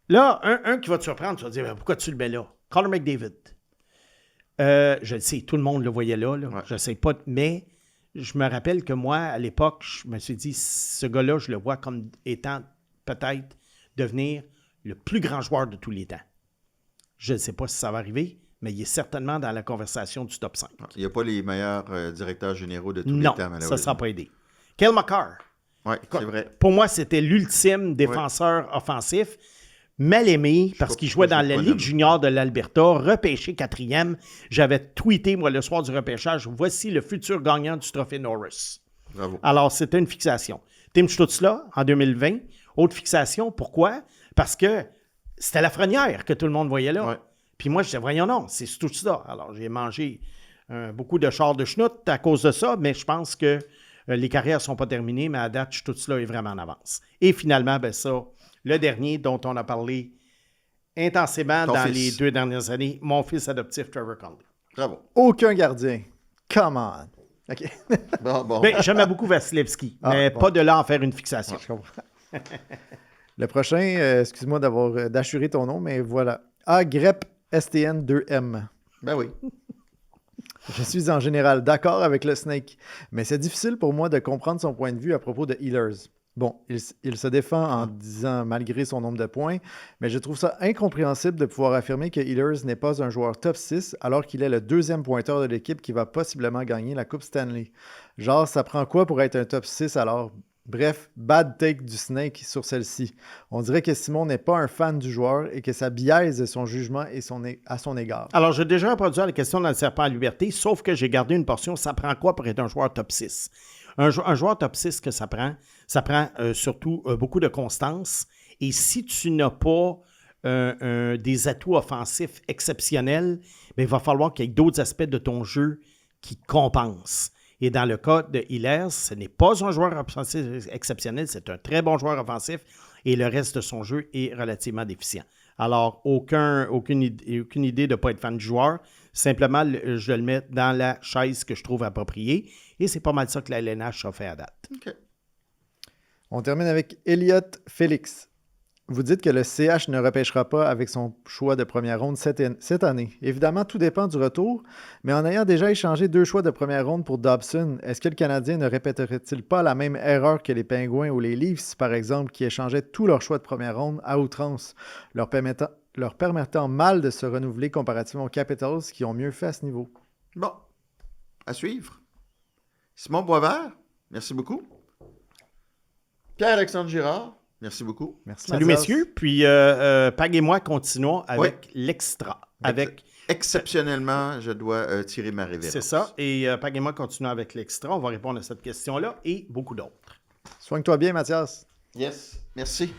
Là, un qui va te surprendre, tu vas te dire, pourquoi tu le mets là? Connor McDavid. Je le sais, tout le monde le voyait là. Ouais. Je ne sais pas, mais je me rappelle que moi, à l'époque, je me suis dit, ce gars-là, je le vois comme étant peut-être devenir le plus grand joueur de tous les temps. Je ne sais pas si ça va arriver, mais il est certainement dans la conversation du top 5. Il n'y a pas les meilleurs directeurs généraux de tous les Non, temps, malheureusement. ça ne sera pas aidé. Kyle McCarr. Oui, c'est vrai. Pour moi, c'était l'ultime défenseur offensif. Mal aimé parce qu'il jouait dans la Ligue junior de l'Alberta, repêché 4e. J'avais tweeté, moi, le soir du repêchage, voici le futur gagnant du trophée Norris. Bravo. Alors, c'était une fixation. Tim Stützle, en 2020, autre fixation. Pourquoi? Parce que c'était Lafrenière que tout le monde voyait là. Ouais. Puis moi, je disais, voyons non, c'est Stützle. Alors, j'ai mangé beaucoup de chars de schnout à cause de ça, mais je pense que les carrières ne sont pas terminées, mais à date, Stützle est vraiment en avance. Et finalement, le dernier dont on a parlé intensément Ton dans fils. les 2 dernières années, mon fils adoptif, Trevor Conley. Bravo. Aucun gardien. Come on. OK. Bon. J'aimais beaucoup Vasilevski, mais bon. pas de là en faire une fixation. Je comprends. Le prochain, excuse-moi d'assurer ton nom, mais voilà. Grep STN 2M. Ben oui. Je suis en général d'accord avec le Snake, mais c'est difficile pour moi de comprendre son point de vue à propos de Healers. Bon, il se défend en disant malgré son nombre de points, mais je trouve ça incompréhensible de pouvoir affirmer que Healers n'est pas un joueur top 6 alors qu'il est le 2e pointeur de l'équipe qui va possiblement gagner la Coupe Stanley. Genre, ça prend quoi pour être un top 6 alors? Bref, bad take du Snake sur celle-ci. On dirait que Simon n'est pas un fan du joueur et que ça biaise son jugement et à son égard. Alors, j'ai déjà répondu à la question dans le Serpent à liberté, sauf que j'ai gardé une portion. Ça prend quoi pour être un joueur top 6? Un joueur top 6 que ça prend surtout beaucoup de constance. Et si tu n'as pas des atouts offensifs exceptionnels, bien, il va falloir qu'il y ait d'autres aspects de ton jeu qui compensent. Et dans le cas de Hilaire, ce n'est pas un joueur offensif exceptionnel, c'est un très bon joueur offensif et le reste de son jeu est relativement déficient. Alors, aucune idée de ne pas être fan du joueur. Simplement, je le mets dans la chaise que je trouve appropriée. Et c'est pas mal ça que la LNH a fait à date. OK. On termine avec Elliot Félix. Vous dites que le CH ne repêchera pas avec son choix de première ronde cette année. Évidemment, tout dépend du retour, mais en ayant déjà échangé 2 choix de première ronde pour Dobson, est-ce que le Canadien ne répéterait-il pas la même erreur que les Pingouins ou les Leafs, par exemple, qui échangeaient tous leurs choix de première ronde à outrance, leur permettant mal de se renouveler comparativement aux Capitals qui ont mieux fait à ce niveau? Bon, à suivre. Simon Boisvert, merci beaucoup. Pierre-Alexandre Girard, merci beaucoup. Merci. Salut Mathias. messieurs, puis Pag et moi continuons avec l'extra. Exceptionnellement, je dois tirer ma révérence. C'est ça, et Pag et moi continuons avec l'extra. On va répondre à cette question-là et beaucoup d'autres. Soigne-toi bien, Mathias. Yes, merci.